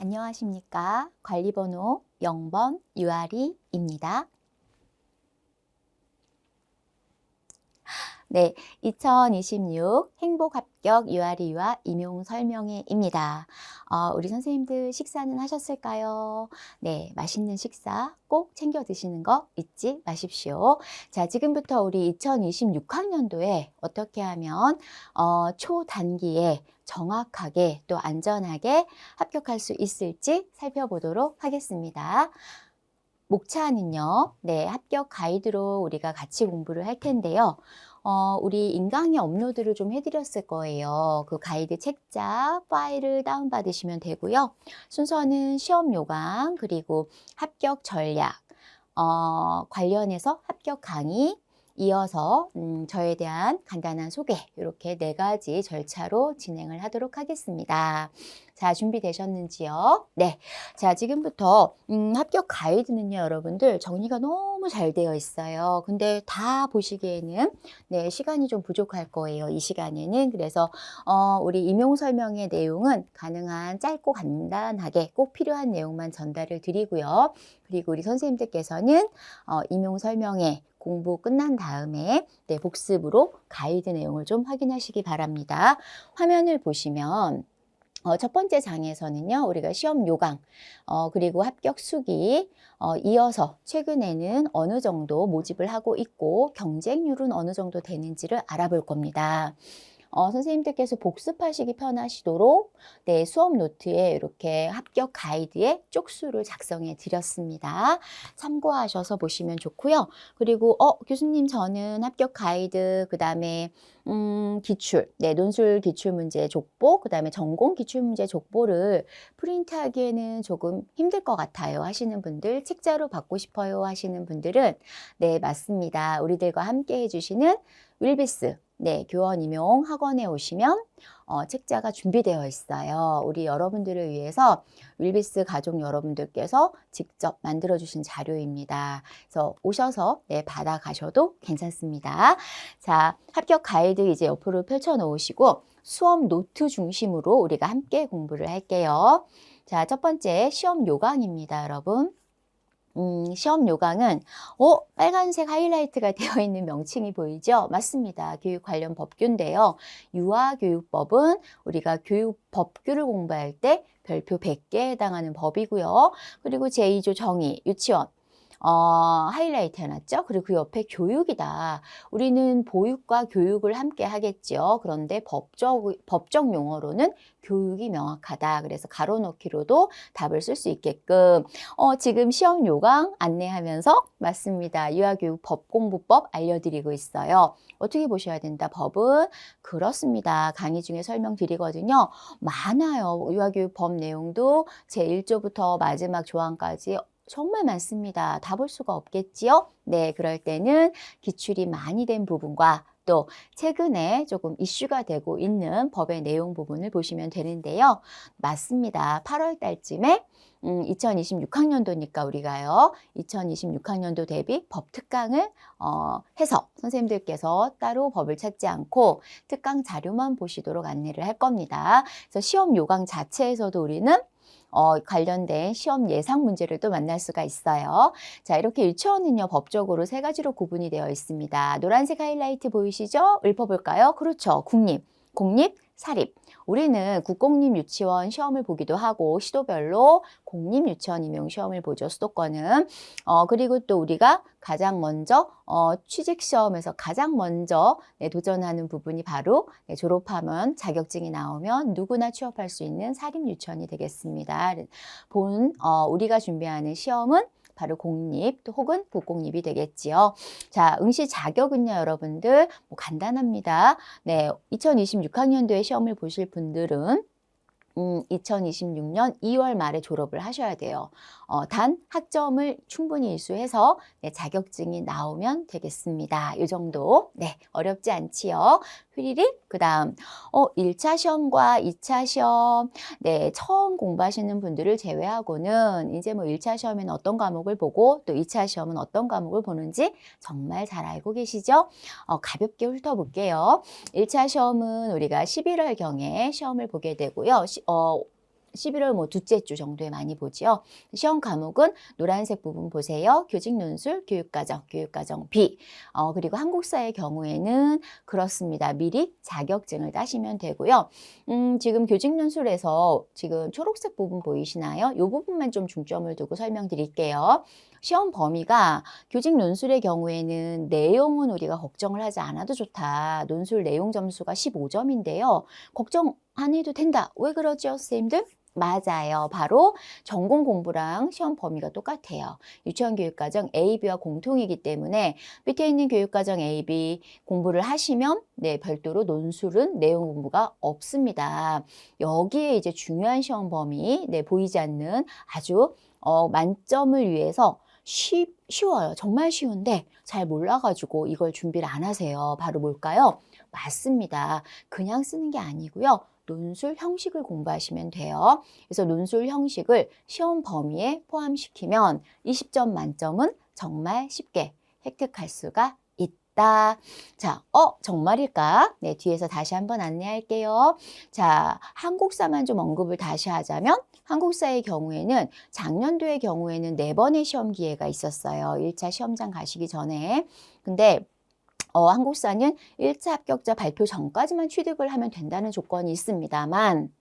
안녕하십니까. 관리번호 0번 유아리입니다. 네, 2026 행복합격 유아리와 임용설명회입니다. 우리 선생님들 식사는 하셨을까요? 네, 맛있는 식사 꼭 챙겨 드시는 거 잊지 마십시오. 자, 지금부터 우리 2026학년도에 어떻게 하면 초단기에 정확하게 또 안전하게 합격할 수 있을지 살펴보도록 하겠습니다. 목차는요, 네, 합격 가이드로 우리가 같이 공부를 할 텐데요. 우리 인강의 업로드를 좀 해드렸을 거예요. 그 가이드 책자 파일을 다운받으시면 되고요. 순서는 시험 요강, 그리고 합격 전략, 관련해서 합격 강의, 이어서 저에 대한 간단한 소개, 이렇게 4가지 절차로 진행을 하도록 하겠습니다. 자, 준비되셨는지요? 네. 자, 지금부터 합격 가이드는요, 여러분들 정리가 너무 잘 되어 있어요. 근데 다 보시기에는 네, 시간이 좀 부족할 거예요. 이 시간에는. 그래서 우리 임용 설명의 내용은 가능한 짧고 간단하게 꼭 필요한 내용만 전달을 드리고요. 그리고 우리 선생님들께서는 임용 설명회 공부 끝난 다음에 네, 복습으로 가이드 내용을 좀 확인하시기 바랍니다. 화면을 보시면 첫 번째 장에서는요, 우리가 시험 요강, 그리고 합격 수기, 이어서 최근에는 어느 정도 모집을 하고 있고 경쟁률은 어느 정도 되는지를 알아볼 겁니다. 선생님들께서 복습하시기 편하시도록 네, 수업 노트에 이렇게 합격 가이드의 쪽수를 작성해 드렸습니다. 참고하셔서 보시면 좋고요. 그리고 교수님 저는 합격 가이드 그다음에 기출, 네, 논술 기출 문제 족보, 그다음에 전공 기출 문제 족보를 프린트하기에는 조금 힘들 것 같아요 하시는 분들, 책자로 받고 싶어요 하시는 분들은 네, 맞습니다. 우리들과 함께 해주시는 윌비스 네, 교원 임용 학원에 오시면 책자가 준비되어 있어요. 우리 여러분들을 위해서 윌비스 가족 여러분들께서 직접 만들어 주신 자료입니다. 그래서 오셔서 네, 받아 가셔도 괜찮습니다. 자, 합격 가이드 이제 옆으로 펼쳐 놓으시고 수업 노트 중심으로 우리가 함께 공부를 할게요. 자, 첫 번째 시험 요강입니다, 여러분. 시험 요강은 빨간색 하이라이트가 되어 있는 명칭이 보이죠? 맞습니다. 교육 관련 법규인데요. 유아교육법은 우리가 교육 법규를 공부할 때 별표 100개에 해당하는 법이고요. 그리고 제2조 정의, 유치원. 하이라이트 해놨죠? 그리고 그 옆에 교육이다. 우리는 보육과 교육을 함께 하겠죠. 그런데 법적 용어로는 교육이 명확하다. 그래서 가로넣기로도 답을 쓸 수 있게끔 지금 시험 요강 안내하면서 맞습니다. 유아교육법 공부법 알려드리고 있어요. 어떻게 보셔야 된다? 법은 그렇습니다. 강의 중에 설명드리거든요. 많아요. 유아교육법 내용도 제1조부터 마지막 조항까지 정말 많습니다. 다 볼 수가 없겠지요? 네, 그럴 때는 기출이 많이 된 부분과 또 최근에 조금 이슈가 되고 있는 법의 내용 부분을 보시면 되는데요. 맞습니다. 8월 달쯤에 2026학년도니까 우리가요. 2026학년도 대비 법 특강을 해서 선생님들께서 따로 법을 찾지 않고 특강 자료만 보시도록 안내를 할 겁니다. 그래서 시험 요강 자체에서도 우리는 관련된 시험 예상 문제를 또 만날 수가 있어요. 자, 이렇게 유치원은요, 법적으로 3가지로 구분이 되어 있습니다. 노란색 하이라이트 보이시죠? 읊어볼까요? 그렇죠. 국립, 공립, 사립. 우리는 국공립 유치원 시험을 보기도 하고 시도별로 공립 유치원 임용 시험을 보죠. 수도권은. 그리고 또 우리가 가장 먼저 취직 시험에서 가장 먼저 네, 도전하는 부분이 바로 네, 졸업하면 자격증이 나오면 누구나 취업할 수 있는 사립 유치원이 되겠습니다. 우리가 준비하는 시험은 바로 공립 혹은 국공립이 되겠지요. 자, 응시 자격은요, 여러분들 간단합니다. 네, 2026학년도에 시험을 보실 분들은 2026년 2월 말에 졸업을 하셔야 돼요. 단 학점을 충분히 이수해서 네, 자격증이 나오면 되겠습니다. 이 정도. 네, 어렵지 않지요. 휘리릭. 그다음 1차 시험과 2차 시험. 네, 처음 공부하시는 분들을 제외하고는 이제 뭐 1차 시험에는 어떤 과목을 보고 또 2차 시험은 어떤 과목을 보는지 정말 잘 알고 계시죠? 가볍게 훑어볼게요. 1차 시험은 우리가 11월경에 시험을 보게 되고요. 11월 뭐 둘째 주 정도에 많이 보지요. 시험 과목은 노란색 부분 보세요. 교직 논술, 교육과정, 교육과정 B. 그리고 한국사의 경우에는 그렇습니다. 미리 자격증을 따시면 되고요. 지금 교직 논술에서 지금 초록색 부분 보이시나요? 이 부분만 좀 중점을 두고 설명드릴게요. 시험 범위가 교직 논술의 경우에는 내용은 우리가 걱정을 하지 않아도 좋다. 논술 내용 점수가 15점인데요. 걱정 안 해도 된다. 왜 그러죠, 선생님들? 맞아요. 바로 전공 공부랑 시험 범위가 똑같아요. 유치원 교육과정 A, B와 공통이기 때문에 밑에 있는 교육과정 A, B 공부를 하시면 네, 별도로 논술은 내용 공부가 없습니다. 여기에 이제 중요한 시험 범위, 네, 보이지 않는 아주 만점을 위해서 쉬워요. 정말 쉬운데 잘 몰라가지고 이걸 준비를 안 하세요. 바로 뭘까요? 맞습니다. 그냥 쓰는 게 아니고요. 논술 형식을 공부하시면 돼요. 그래서 논술 형식을 시험 범위에 포함시키면 20점 만점은 정말 쉽게 획득할 수가 있다. 자, 정말일까? 네, 뒤에서 다시 한번 안내할게요. 자, 한국사만 좀 언급을 다시 하자면 한국사의 경우에는 작년도의 경우에는 4번의 시험 기회가 있었어요. 1차 시험장 가시기 전에. 근데 한국사는 1차 합격자 발표 전까지만 취득을 하면 된다는 조건이 있습니다만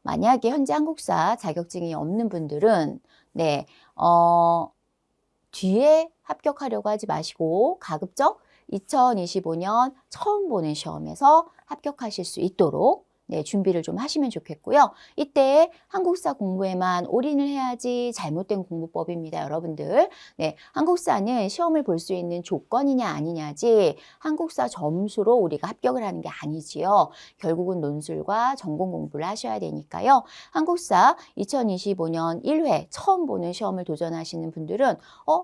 만약에 현재 한국사 자격증이 없는 분들은 네, 뒤에 합격하려고 하지 마시고 가급적 2025년 처음 보는 시험에서 합격하실 수 있도록 네, 준비를 좀 하시면 좋겠고요. 이때 한국사 공부에만 올인을 해야지 잘못된 공부법입니다, 여러분들. 네, 한국사는 시험을 볼 수 있는 조건이냐 아니냐지 한국사 점수로 우리가 합격을 하는 게 아니지요. 결국은 논술과 전공 공부를 하셔야 되니까요. 한국사 2025년 1회 처음 보는 시험을 도전하시는 분들은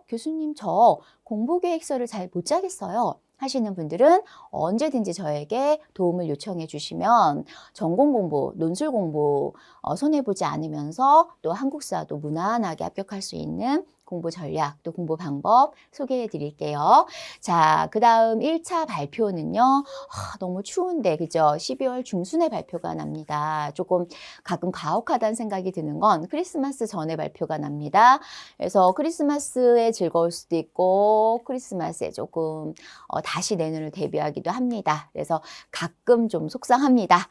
교수님 저 공부계획서를 잘 못 짜겠어요. 하시는 분들은 언제든지 저에게 도움을 요청해 주시면 전공 공부, 논술 공부 손해보지 않으면서 또 한국사도 무난하게 합격할 수 있는 공부 전략, 또 공부 방법 소개해 드릴게요. 자, 그 다음 1차 발표는요. 너무 추운데, 그죠? 12월 중순에 발표가 납니다. 조금 가끔 가혹하다는 생각이 드는 건 크리스마스 전에 발표가 납니다. 그래서 크리스마스에 즐거울 수도 있고, 크리스마스에 조금 다시 내년을 대비하기도 합니다. 그래서 가끔 좀 속상합니다.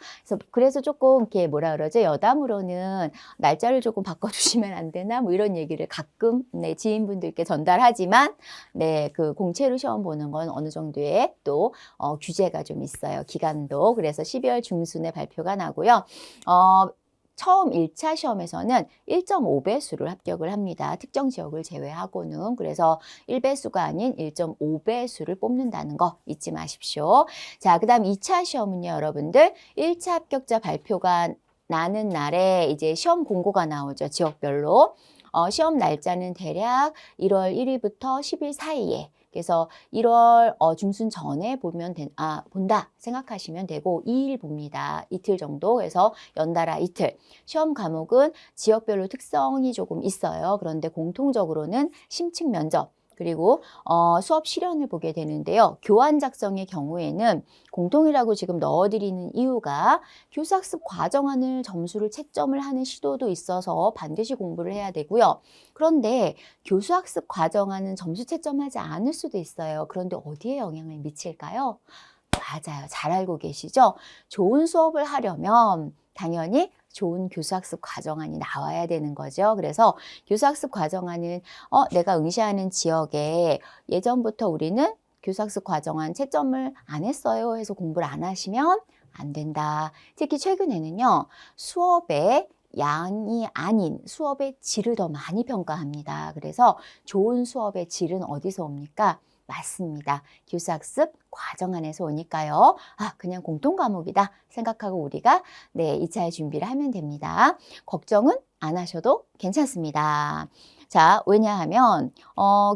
그래서 조금 이렇게 뭐라 그러죠? 여담으로는 날짜를 조금 바꿔주시면 안 되나? 뭐 이런 얘기를 가끔 네, 지인분들께 전달하지만 네, 그 공채로 시험 보는 건 어느 정도의 또 규제가 좀 있어요. 기간도. 그래서 12월 중순에 발표가 나고요. 처음 1차 시험에서는 1.5배수를 합격을 합니다. 특정 지역을 제외하고는. 그래서 1배수가 아닌 1.5배수를 뽑는다는 거 잊지 마십시오. 자, 그 다음 2차 시험은요, 여러분들. 1차 합격자 발표가 나는 날에 이제 시험 공고가 나오죠. 지역별로. 시험 날짜는 대략 1월 1일부터 10일 사이에 그래서 1월 중순 전에 본다 생각하시면 되고 2일 봅니다. 이틀 정도. 그래서 연달아 이틀. 시험 과목은 지역별로 특성이 조금 있어요. 그런데 공통적으로는 심층 면접. 그리고 수업 실연을 보게 되는데요. 교환 작성의 경우에는 공통이라고 지금 넣어드리는 이유가 교수학습 과정안을 점수를 채점을 하는 시도도 있어서 반드시 공부를 해야 되고요. 그런데 교수학습 과정안은 점수 채점하지 않을 수도 있어요. 그런데 어디에 영향을 미칠까요? 맞아요. 잘 알고 계시죠? 좋은 수업을 하려면 당연히 좋은 교수학습 과정안이 나와야 되는 거죠. 그래서 교수학습 과정안은 내가 응시하는 지역에 예전부터 우리는 교수학습 과정안 채점을 안 했어요 해서 공부를 안 하시면 안 된다. 특히 최근에는요. 수업의 양이 아닌 수업의 질을 더 많이 평가합니다. 그래서 좋은 수업의 질은 어디서 옵니까? 맞습니다. 교수학습 과정안에서 오니까요. 그냥 공통 과목이다 생각하고 우리가 네, 2차의 준비를 하면 됩니다. 걱정은 안 하셔도 괜찮습니다. 자, 왜냐하면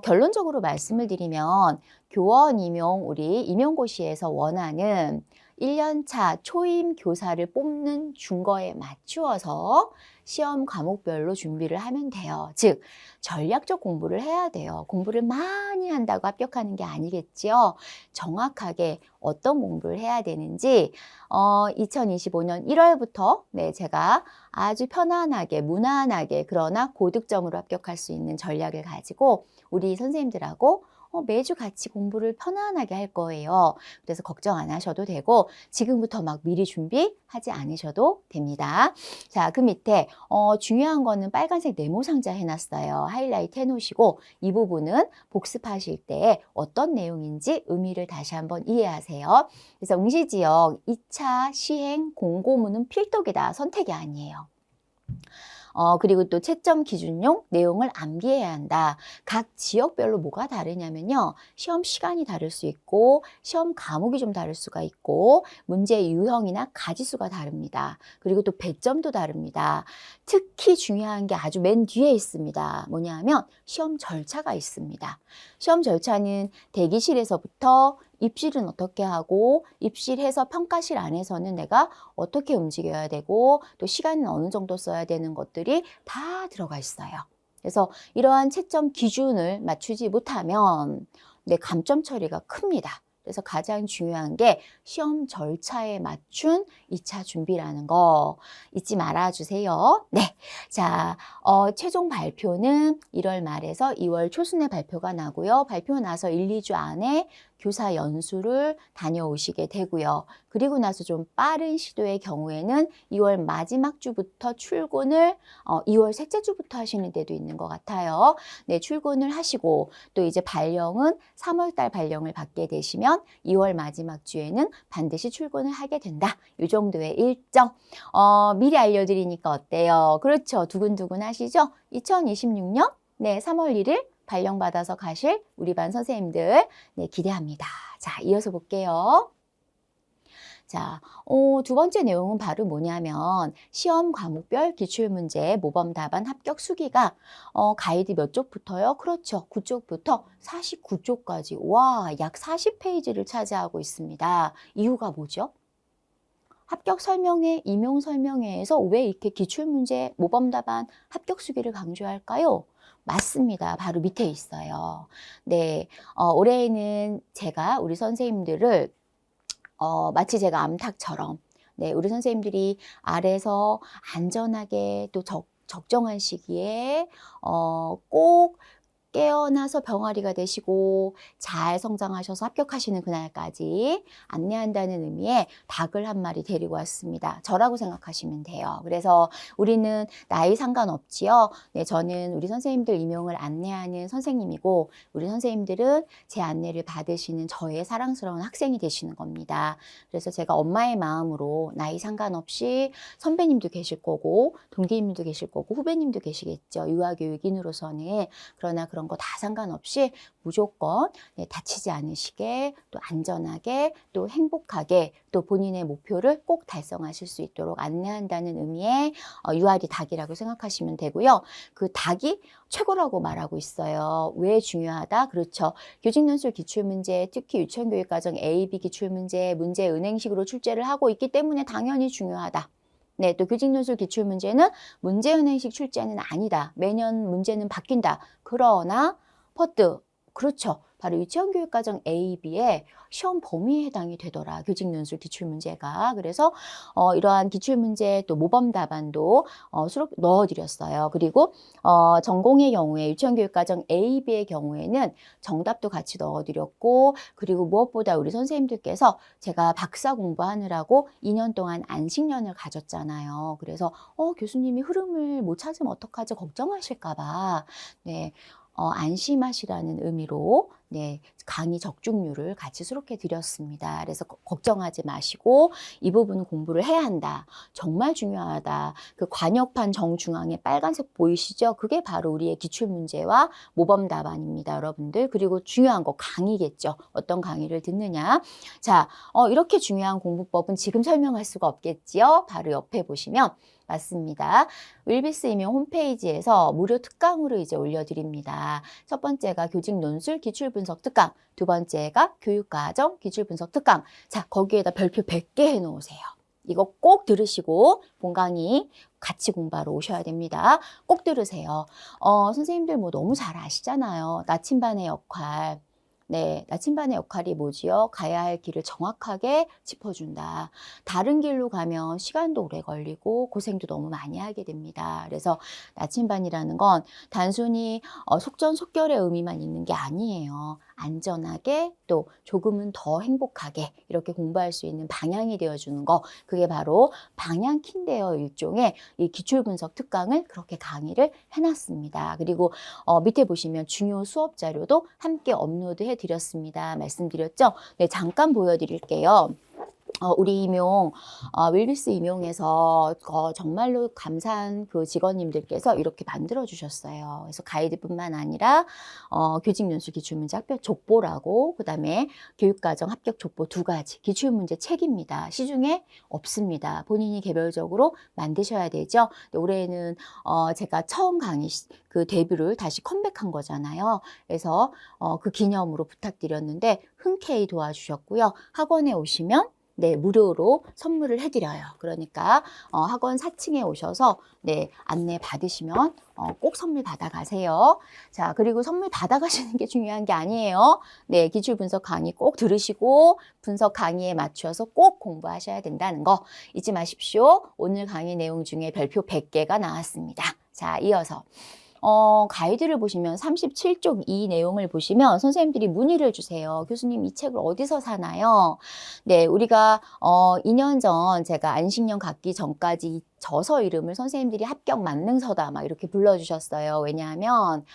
결론적으로 말씀을 드리면 교원 임용 우리 임용고시에서 원하는 1년차 초임 교사를 뽑는 준거에 맞추어서 시험 과목별로 준비를 하면 돼요. 즉, 전략적 공부를 해야 돼요. 공부를 많이 한다고 합격하는 게 아니겠지요. 정확하게 어떤 공부를 해야 되는지 2025년 1월부터 제가 아주 편안하게, 무난하게, 그러나 고득점으로 합격할 수 있는 전략을 가지고 우리 선생님들하고 매주 같이 공부를 편안하게 할 거예요. 그래서 걱정 안 하셔도 되고 지금부터 막 미리 준비하지 않으셔도 됩니다. 자, 그 밑에 중요한 거는 빨간색 네모 상자 해놨어요. 하이라이트 해놓으시고 이 부분은 복습하실 때 어떤 내용인지 의미를 다시 한번 이해하세요. 그래서 응시지역 2차 시행 공고문은 필독이다. 선택이 아니에요. 그리고 또 채점 기준용 내용을 암기해야 한다. 각 지역별로 뭐가 다르냐면요. 시험 시간이 다를 수 있고 시험 과목이 좀 다를 수가 있고 문제 유형이나 가지수가 다릅니다. 그리고 또 배점도 다릅니다. 특히 중요한 게 아주 맨 뒤에 있습니다. 뭐냐면 시험 절차가 있습니다. 시험 절차는 대기실에서부터 입실은 어떻게 하고 입실해서 평가실 안에서는 내가 어떻게 움직여야 되고 또 시간은 어느 정도 써야 되는 것들이 다 들어가 있어요. 그래서 이러한 채점 기준을 맞추지 못하면 내 감점 처리가 큽니다. 그래서 가장 중요한 게 시험 절차에 맞춘 2차 준비라는 거 잊지 말아주세요. 네. 자, 최종 발표는 1월 말에서 2월 초순에 발표가 나고요. 발표 나서 1, 2주 안에 교사 연수를 다녀오시게 되고요. 그리고 나서 좀 빠른 시도의 경우에는 2월 마지막 주부터 출근을 2월 셋째 주부터 하시는 데도 있는 것 같아요. 네, 출근을 하시고 또 이제 발령은 3월 달 발령을 받게 되시면 2월 마지막 주에는 반드시 출근을 하게 된다. 이 정도의 일정. 미리 알려드리니까 어때요? 그렇죠. 두근두근 하시죠? 2026년 3월 1일 발령받아서 가실 우리 반 선생님들 기대합니다. 자, 이어서 볼게요. 자, 두 번째 내용은 바로 뭐냐면 시험 과목별 기출문제 모범 답안 합격 수기가 가이드 몇 쪽부터요? 그렇죠. 9쪽부터 49쪽까지. 와, 약 40페이지를 차지하고 있습니다. 이유가 뭐죠? 합격 설명회, 임용 설명회에서 왜 이렇게 기출문제 모범 답안 합격 수기를 강조할까요? 맞습니다. 바로 밑에 있어요. 네, 올해에는 제가 우리 선생님들을 마치 제가 암탉처럼 우리 선생님들이 아래서 안전하게 또 적정한 시기에 꼭 깨어나서 병아리가 되시고 잘 성장하셔서 합격하시는 그날까지 안내한다는 의미의 닭을 한 마리 데리고 왔습니다. 저라고 생각하시면 돼요. 그래서 우리는 나이 상관없지요. 네, 저는 우리 선생님들 임용을 안내하는 선생님이고 우리 선생님들은 제 안내를 받으시는 저의 사랑스러운 학생이 되시는 겁니다. 그래서 제가 엄마의 마음으로 나이 상관없이 선배님도 계실 거고 동기님도 계실 거고 후배님도 계시겠죠. 유아교육인으로서는. 그러나 그런 거 다 상관없이 무조건 다치지 않으시게 또 안전하게 또 행복하게 또 본인의 목표를 꼭 달성하실 수 있도록 안내한다는 의미의 유아리 닭이라고 생각하시면 되고요. 그 닭이 최고라고 말하고 있어요. 왜 중요하다? 그렇죠. 교직연수 기출문제, 특히 유치원교육과정 A, B 기출문제, 문제 은행식으로 출제를 하고 있기 때문에 당연히 중요하다. 네, 또 교직연수 기출문제는 문제은행식 출제는 아니다. 매년 문제는 바뀐다. 그러나 퍼트, 그렇죠. 바로 유치원교육과정 A, B의 시험 범위에 해당이 되더라. 교직연수 기출문제가. 그래서 이러한 기출문제 또 모범 답안도 수록 넣어드렸어요. 그리고 전공의 경우에 유치원교육과정 A, B의 경우에는 정답도 같이 넣어드렸고 그리고 무엇보다 우리 선생님들께서 제가 박사 공부하느라고 2년 동안 안식년을 가졌잖아요. 그래서 교수님이 흐름을 못 찾으면 어떡하지 걱정하실까 봐. 네. 안심하시라는 의미로 강의 적중률을 같이 수록해 드렸습니다. 그래서 걱정하지 마시고 이 부분 공부를 해야 한다. 정말 중요하다. 그 관역판 정중앙에 빨간색 보이시죠? 그게 바로 우리의 기출문제와 모범 답안입니다, 여러분들. 그리고 중요한 거 강의겠죠. 어떤 강의를 듣느냐. 자, 이렇게 중요한 공부법은 지금 설명할 수가 없겠지요. 바로 옆에 보시면 맞습니다. 윌비스 임용 홈페이지에서 무료 특강으로 이제 올려드립니다. 첫 번째가 교직 논술 기출 분석 특강, 두 번째가 교육과정 기출 분석 특강. 자, 거기에다 별표 100개 해놓으세요. 이거 꼭 들으시고 본 강의 같이 공부하러 오셔야 됩니다. 꼭 들으세요. 선생님들 뭐 너무 잘 아시잖아요. 나침반의 역할. 네, 나침반의 역할이 뭐지요? 가야 할 길을 정확하게 짚어준다. 다른 길로 가면 시간도 오래 걸리고 고생도 너무 많이 하게 됩니다. 그래서 나침반이라는 건 단순히 속전속결의 의미만 있는 게 아니에요. 안전하게 또 조금은 더 행복하게 이렇게 공부할 수 있는 방향이 되어주는 거, 그게 바로 방향키인데요. 일종의 이 기출분석 특강을 그렇게 강의를 해놨습니다. 그리고 밑에 보시면 중요 수업 자료도 함께 업로드해 드렸습니다. 말씀드렸죠? 네, 잠깐 보여드릴게요. 우리 임용, 윌비스 임용에서 정말로 감사한 그 직원님들께서 이렇게 만들어 주셨어요. 그래서 가이드뿐만 아니라 교직 논술 기출문제 합격 족보라고, 그다음에 교육과정 합격 족보 2가지, 기출문제 책입니다. 시중에 없습니다. 본인이 개별적으로 만드셔야 되죠. 올해는 제가 처음 강의 그 데뷔를 다시 컴백한 거잖아요. 그래서 그 기념으로 부탁드렸는데 흔쾌히 도와주셨고요. 학원에 오시면 네, 무료로 선물을 해드려요. 그러니까 학원 4층에 오셔서 네, 안내 받으시면 꼭 선물 받아가세요. 자, 그리고 선물 받아가시는 게 중요한 게 아니에요. 네, 기출 분석 강의 꼭 들으시고 분석 강의에 맞춰서 꼭 공부하셔야 된다는 거 잊지 마십시오. 오늘 강의 내용 중에 별표 100개가 나왔습니다. 자, 이어서 가이드를 보시면 37쪽 이 내용을 보시면 선생님들이 문의를 주세요. 교수님, 이 책을 어디서 사나요? 네, 우리가 2년 전 제가 안식년 갖기 전까지 이 저서 이름을 선생님들이 합격 만능서다 막 이렇게 불러주셨어요. 왜냐하면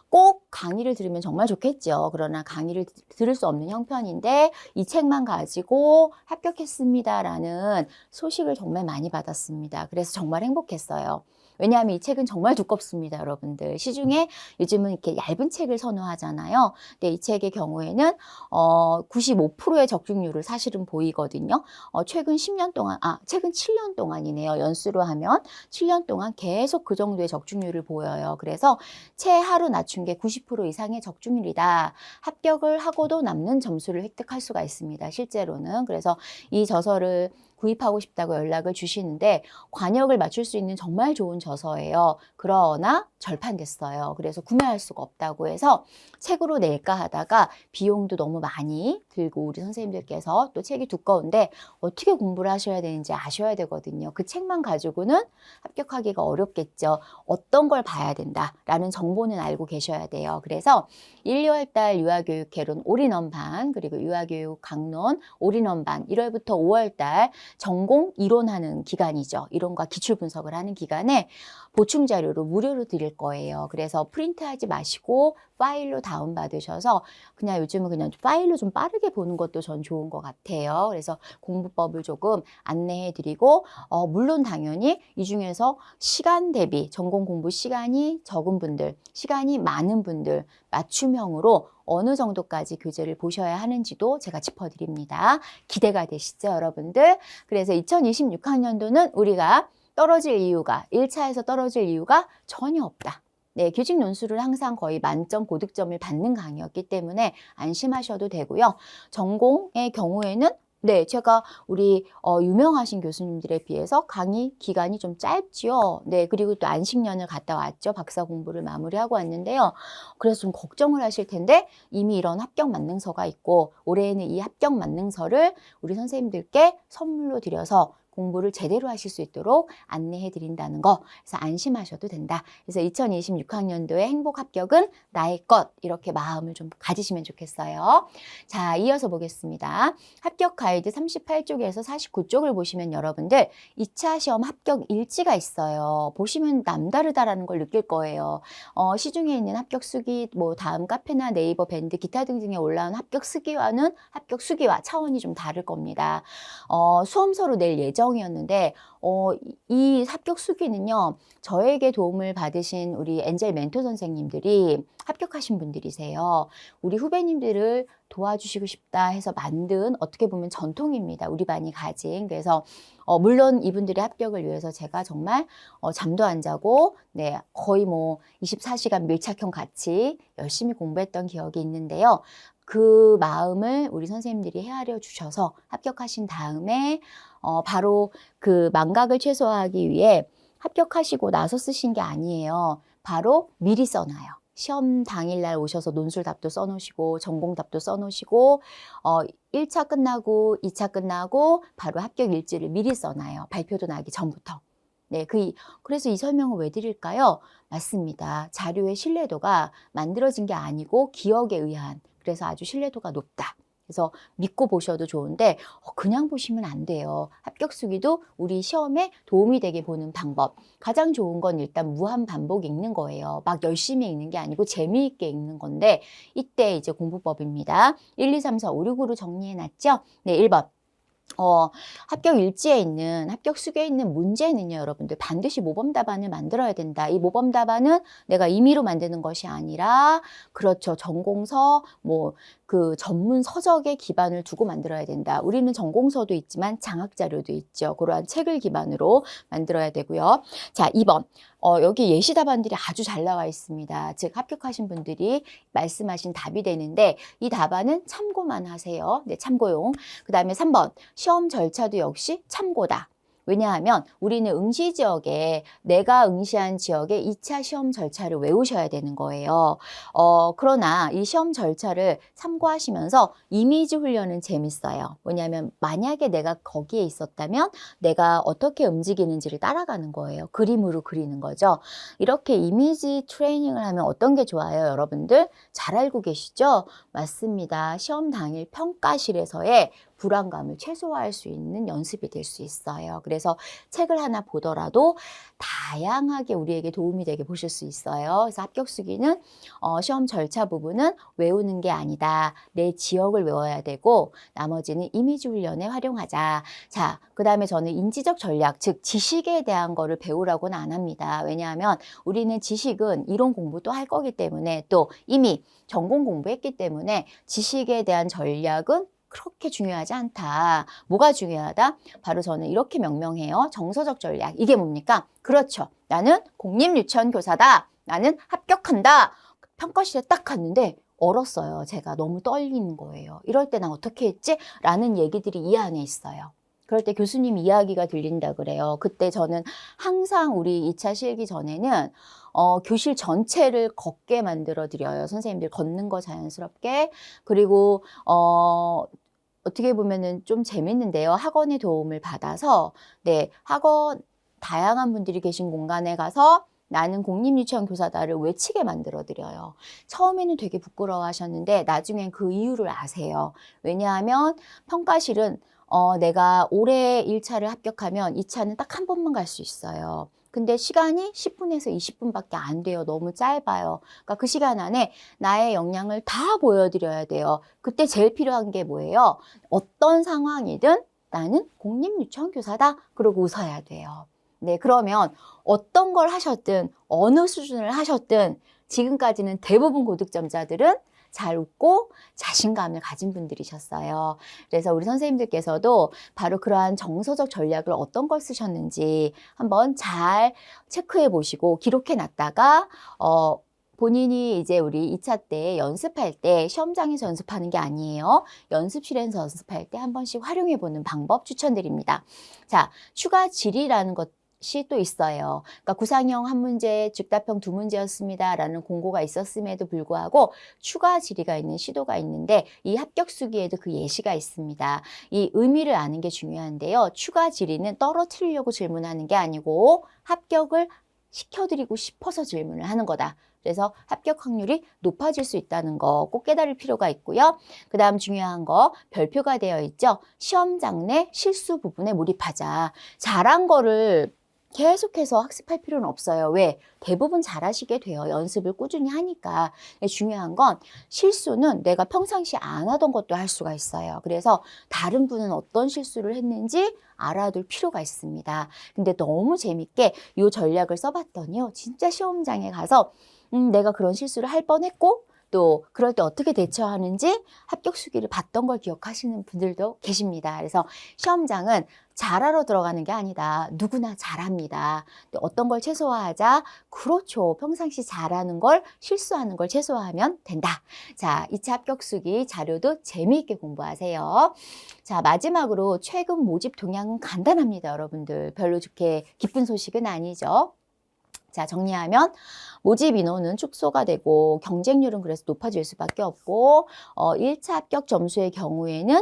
꼭 강의를 들으면 정말 좋겠죠. 그러나 강의를 들을 수 없는 형편인데 이 책만 가지고 합격했습니다라는 소식을 정말 많이 받았습니다. 그래서 정말 행복했어요. 왜냐하면 이 책은 정말 두껍습니다, 여러분들. 시중에 요즘은 이렇게 얇은 책을 선호하잖아요. 근데 이 책의 경우에는 95%의 적중률을 사실은 보이거든요. 최근 10년 동안, 최근 7년 동안이네요. 연수로 하면 7년 동안 계속 그 정도의 적중률을 보여요. 그래서 채하루 낮춘 게 90% 이상의 적중률이다. 합격을 하고도 남는 점수를 획득할 수가 있습니다, 실제로는. 그래서 이 저서를 구입하고 싶다고 연락을 주시는데 관역을 맞출 수 있는 정말 좋은 저서예요. 그러나 절판됐어요. 그래서 구매할 수가 없다고 해서 책으로 낼까 하다가 비용도 너무 많이 들고 우리 선생님들께서 또 책이 두꺼운데 어떻게 공부를 하셔야 되는지 아셔야 되거든요. 그 책만 가지고는 합격하기가 어렵겠죠. 어떤 걸 봐야 된다라는 정보는 알고 계셔야 돼요. 그래서 1, 2월달 유아교육 개론 올인원반, 그리고 유아교육 강론 올인원반 1월부터 5월달 전공 이론하는 기간이죠. 이론과 기출 분석을 하는 기간에 보충 자료로 무료로 드릴 거예요. 그래서 프린트하지 마시고 파일로 다운받으셔서 그냥 요즘은 그냥 파일로 좀 빠르게 보는 것도 전 좋은 것 같아요. 그래서 공부법을 조금 안내해 드리고 물론 당연히 이 중에서 시간 대비 전공 공부 시간이 적은 분들, 시간이 많은 분들 맞춤형으로 어느 정도까지 교재를 보셔야 하는지도 제가 짚어드립니다. 기대가 되시죠, 여러분들? 그래서 2026학년도는 우리가 떨어질 이유가, 1차에서 떨어질 이유가 전혀 없다. 네, 교직 논술을 항상 거의 만점 고득점을 받는 강의였기 때문에 안심하셔도 되고요. 전공의 경우에는 네, 제가 우리 유명하신 교수님들에 비해서 강의 기간이 좀 짧지요. 네, 그리고 또 안식년을 갔다 왔죠. 박사 공부를 마무리하고 왔는데요. 그래서 좀 걱정을 하실 텐데 이미 이런 합격 만능서가 있고 올해에는 이 합격 만능서를 우리 선생님들께 선물로 드려서 공부를 제대로 하실 수 있도록 안내해 드린다는 거, 그래서 안심하셔도 된다. 그래서 2026학년도의 행복 합격은 나의 것, 이렇게 마음을 좀 가지시면 좋겠어요. 자, 이어서 보겠습니다. 합격 가이드 38쪽에서 49쪽을 보시면 여러분들 2차 시험 합격 일지가 있어요. 보시면 남다르다라는 걸 느낄 거예요. 시중에 있는 합격 수기, 뭐 다음 카페나 네이버 밴드 기타 등등에 올라온 합격 수기와는 합격 수기와 차원이 좀 다를 겁니다. 수험서로 낼 예정 과정이었는데 이 합격 수기는요. 저에게 도움을 받으신 우리 엔젤 멘토 선생님들이 합격하신 분들이세요. 우리 후배님들을 도와주시고 싶다 해서 만든 어떻게 보면 전통입니다. 우리 반이 가진. 그래서 물론 이분들의 합격을 위해서 제가 정말 잠도 안 자고 네, 거의 뭐 24시간 밀착형 같이 열심히 공부했던 기억이 있는데요. 그 마음을 우리 선생님들이 헤아려 주셔서 합격하신 다음에 바로 그 망각을 최소화하기 위해 합격하시고 나서 쓰신 게 아니에요. 바로 미리 써놔요. 시험 당일날 오셔서 논술답도 써놓으시고 전공답도 써놓으시고 1차 끝나고 2차 끝나고 바로 합격 일지를 미리 써놔요. 발표도 나기 전부터. 네, 그래서 이 설명을 왜 드릴까요? 맞습니다. 자료의 신뢰도가 만들어진 게 아니고 기억에 의한, 그래서 아주 신뢰도가 높다. 그래서 믿고 보셔도 좋은데 그냥 보시면 안 돼요. 합격 수기도 우리 시험에 도움이 되게 보는 방법. 가장 좋은 건 일단 무한 반복 읽는 거예요. 막 열심히 읽는 게 아니고 재미있게 읽는 건데 이때 이제 공부법입니다. 1, 2, 3, 4, 5, 6으로 정리해놨죠? 네, 1번. 합격 일지에 있는, 합격 수기에 있는 문제는요, 여러분들 반드시 모범 답안을 만들어야 된다. 이 모범 답안은 내가 임의로 만드는 것이 아니라, 그렇죠, 전공서, 그 전문 서적에 기반을 두고 만들어야 된다. 우리는 전공서도 있지만 장학자료도 있죠. 그러한 책을 기반으로 만들어야 되고요. 자, 2번. 여기 예시 답안들이 아주 잘 나와 있습니다. 즉, 합격하신 분들이 말씀하신 답이 되는데, 이 답안은 참고만 하세요. 네, 참고용. 그 다음에 3번. 시험 절차도 역시 참고다. 왜냐하면 우리는 응시 지역에, 내가 응시한 지역의 2차 시험 절차를 외우셔야 되는 거예요. 그러나 이 시험 절차를 참고하시면서 이미지 훈련은 재밌어요. 왜냐하면 만약에 내가 거기에 있었다면 내가 어떻게 움직이는지를 따라가는 거예요. 그림으로 그리는 거죠. 이렇게 이미지 트레이닝을 하면 어떤 게 좋아요, 여러분들? 잘 알고 계시죠? 맞습니다. 시험 당일 평가실에서의 불안감을 최소화할 수 있는 연습이 될 수 있어요. 그래서 책을 하나 보더라도 다양하게 우리에게 도움이 되게 보실 수 있어요. 그래서 합격 수기는 시험 절차 부분은 외우는 게 아니다. 내 지역을 외워야 되고 나머지는 이미지 훈련에 활용하자. 자, 그 다음에 저는 인지적 전략, 즉 지식에 대한 거를 배우라고는 안 합니다. 왜냐하면 우리는 지식은 이론 공부도 할 거기 때문에 또 이미 전공 공부했기 때문에 지식에 대한 전략은 그렇게 중요하지 않다. 뭐가 중요하다? 바로 저는 이렇게 명명해요. 정서적 전략. 이게 뭡니까? 그렇죠. 나는 공립유치원 교사다. 나는 합격한다. 평가실에 딱 갔는데 얼었어요. 제가 너무 떨리는 거예요. 이럴 때 난 어떻게 했지? 라는 얘기들이 이 안에 있어요. 그럴 때 교수님 이야기가 들린다 그래요. 그때 저는 항상 우리 2차 실기 전에는 교실 전체를 걷게 만들어 드려요. 선생님들 걷는 거 자연스럽게. 그리고 어떻게 보면은 좀 재밌는데요. 학원의 도움을 받아서 네, 학원 다양한 분들이 계신 공간에 가서 나는 공립유치원 교사다를 외치게 만들어 드려요. 처음에는 되게 부끄러워 하셨는데 나중엔 그 이유를 아세요. 왜냐하면 평가실은 내가 올해 1차를 합격하면 2차는 딱 한 번만 갈 수 있어요. 근데 시간이 10분에서 20분밖에 안 돼요. 너무 짧아요. 그러니까 그 시간 안에 나의 역량을 다 보여드려야 돼요. 그때 제일 필요한 게 뭐예요? 어떤 상황이든 나는 공립유치원 교사다. 그러고 웃어야 돼요. 네, 그러면 어떤 걸 하셨든 어느 수준을 하셨든 지금까지는 대부분 고득점자들은 잘 웃고 자신감을 가진 분들이셨어요. 그래서 우리 선생님들께서도 바로 그러한 정서적 전략을 어떤 걸 쓰셨는지 한번 잘 체크해 보시고 기록해 놨다가 본인이 이제 우리 2차 때 연습할 때 시험장에서 연습하는 게 아니에요. 연습실에서 연습할 때 한 번씩 활용해 보는 방법 추천드립니다. 자, 추가 질의라는 것 또 있어요. 그러니까 구상형 한 문제, 즉답형 두 문제였습니다. 라는 공고가 있었음에도 불구하고 추가 질의가 있는 시도가 있는데 이 합격 수기에도 그 예시가 있습니다. 이 의미를 아는 게 중요한데요. 추가 질의는 떨어뜨리려고 질문하는 게 아니고 합격을 시켜드리고 싶어서 질문을 하는 거다. 그래서 합격 확률이 높아질 수 있다는 거 꼭 깨달을 필요가 있고요. 그 다음 중요한 거 별표가 되어 있죠. 시험 장내 실수 부분에 몰입하자. 잘한 거를 계속해서 학습할 필요는 없어요. 왜? 대부분 잘하시게 돼요. 연습을 꾸준히 하니까. 중요한 건 실수는 내가 평상시에 안 하던 것도 할 수가 있어요. 그래서 다른 분은 어떤 실수를 했는지 알아둘 필요가 있습니다. 근데 너무 재밌게 이 전략을 써봤더니요. 진짜 시험장에 가서 내가 그런 실수를 할 뻔했고 또 그럴 때 어떻게 대처하는지 합격 수기를 봤던 걸 기억하시는 분들도 계십니다. 그래서 시험장은 잘하러 들어가는 게 아니다. 누구나 잘합니다. 어떤 걸 최소화하자? 그렇죠. 평상시 잘하는 걸 실수하는 걸 최소화하면 된다. 자, 2차 합격 수기 자료도 재미있게 공부하세요. 자, 마지막으로 최근 모집 동향은 간단합니다, 여러분들. 별로 좋게 기쁜 소식은 아니죠. 자, 정리하면 모집 인원은 축소가 되고 경쟁률은 그래서 높아질 수밖에 없고 1차 합격 점수의 경우에는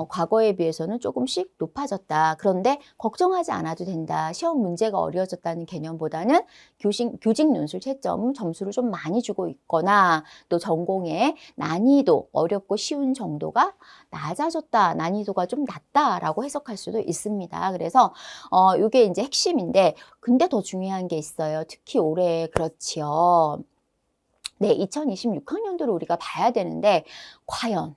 과거에 비해서는 조금씩 높아졌다. 그런데 걱정하지 않아도 된다. 시험 문제가 어려워졌다는 개념보다는 교직 논술 채점 점수를 좀 많이 주고 있거나 또 전공의 난이도 어렵고 쉬운 정도가 낮아졌다. 난이도가 좀 낮다라고 해석할 수도 있습니다. 그래서 이게 이제 핵심인데 근데 더 중요한 게 있어요. 특히 올해 그렇지요. 네, 2026학년도를 우리가 봐야 되는데 과연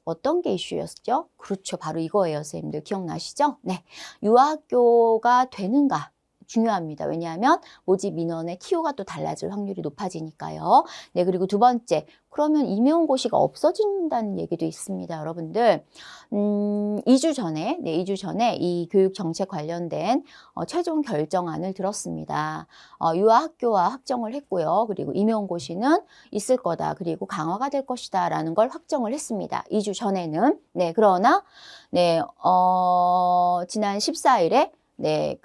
어떤 게 이슈였죠? 그렇죠. 바로 이거예요, 선생님들. 기억나시죠? 네. 유아학교가 되는가? 중요합니다. 왜냐하면 모집 민원의 TO가 또 달라질 확률이 높아지니까요. 네, 그리고 두 번째, 그러면 임용고시가 없어진다는 얘기도 있습니다, 여러분들. 2주 전에, 네, 2주 전에 이 교육 정책 관련된 최종 결정안을 들었습니다. 유아학교화 확정을 했고요. 그리고 임용고시는 있을 거다. 그리고 강화가 될 것이다라는 걸 확정을 했습니다. 2주 전에는. 네, 그러나 네, 지난 14일에 네,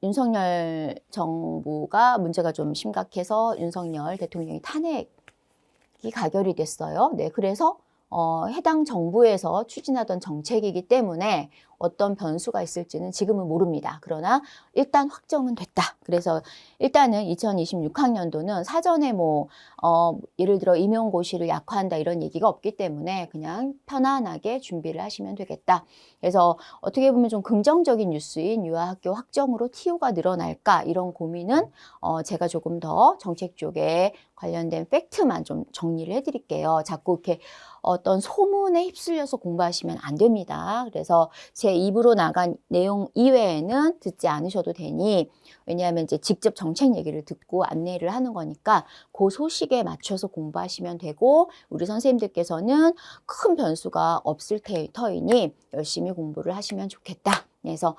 윤석열 정부가 문제가 좀 심각해서 윤석열 대통령이 탄핵이 가결이 됐어요. 네, 그래서 해당 정부에서 추진하던 정책이기 때문에 어떤 변수가 있을지는 지금은 모릅니다. 그러나 일단 확정은 됐다. 그래서 일단은 2026학년도는 사전에 예를 들어 임용고시를 약화한다 이런 얘기가 없기 때문에 그냥 편안하게 준비를 하시면 되겠다. 그래서 어떻게 보면 좀 긍정적인 뉴스인 유아학교 확정으로 TO가 늘어날까 이런 고민은 제가 조금 더 정책 쪽에 관련된 팩트만 좀 정리를 해드릴게요. 자꾸 이렇게 어떤 소문에 휩쓸려서 공부하시면 안 됩니다. 그래서 제 입으로 나간 내용 이외에는 듣지 않으셔도 되니 왜냐하면 이제 직접 정책 얘기를 듣고 안내를 하는 거니까 그 소식에 맞춰서 공부하시면 되고 우리 선생님들께서는 큰 변수가 없을 터이니 열심히 공부를 하시면 좋겠다. 그래서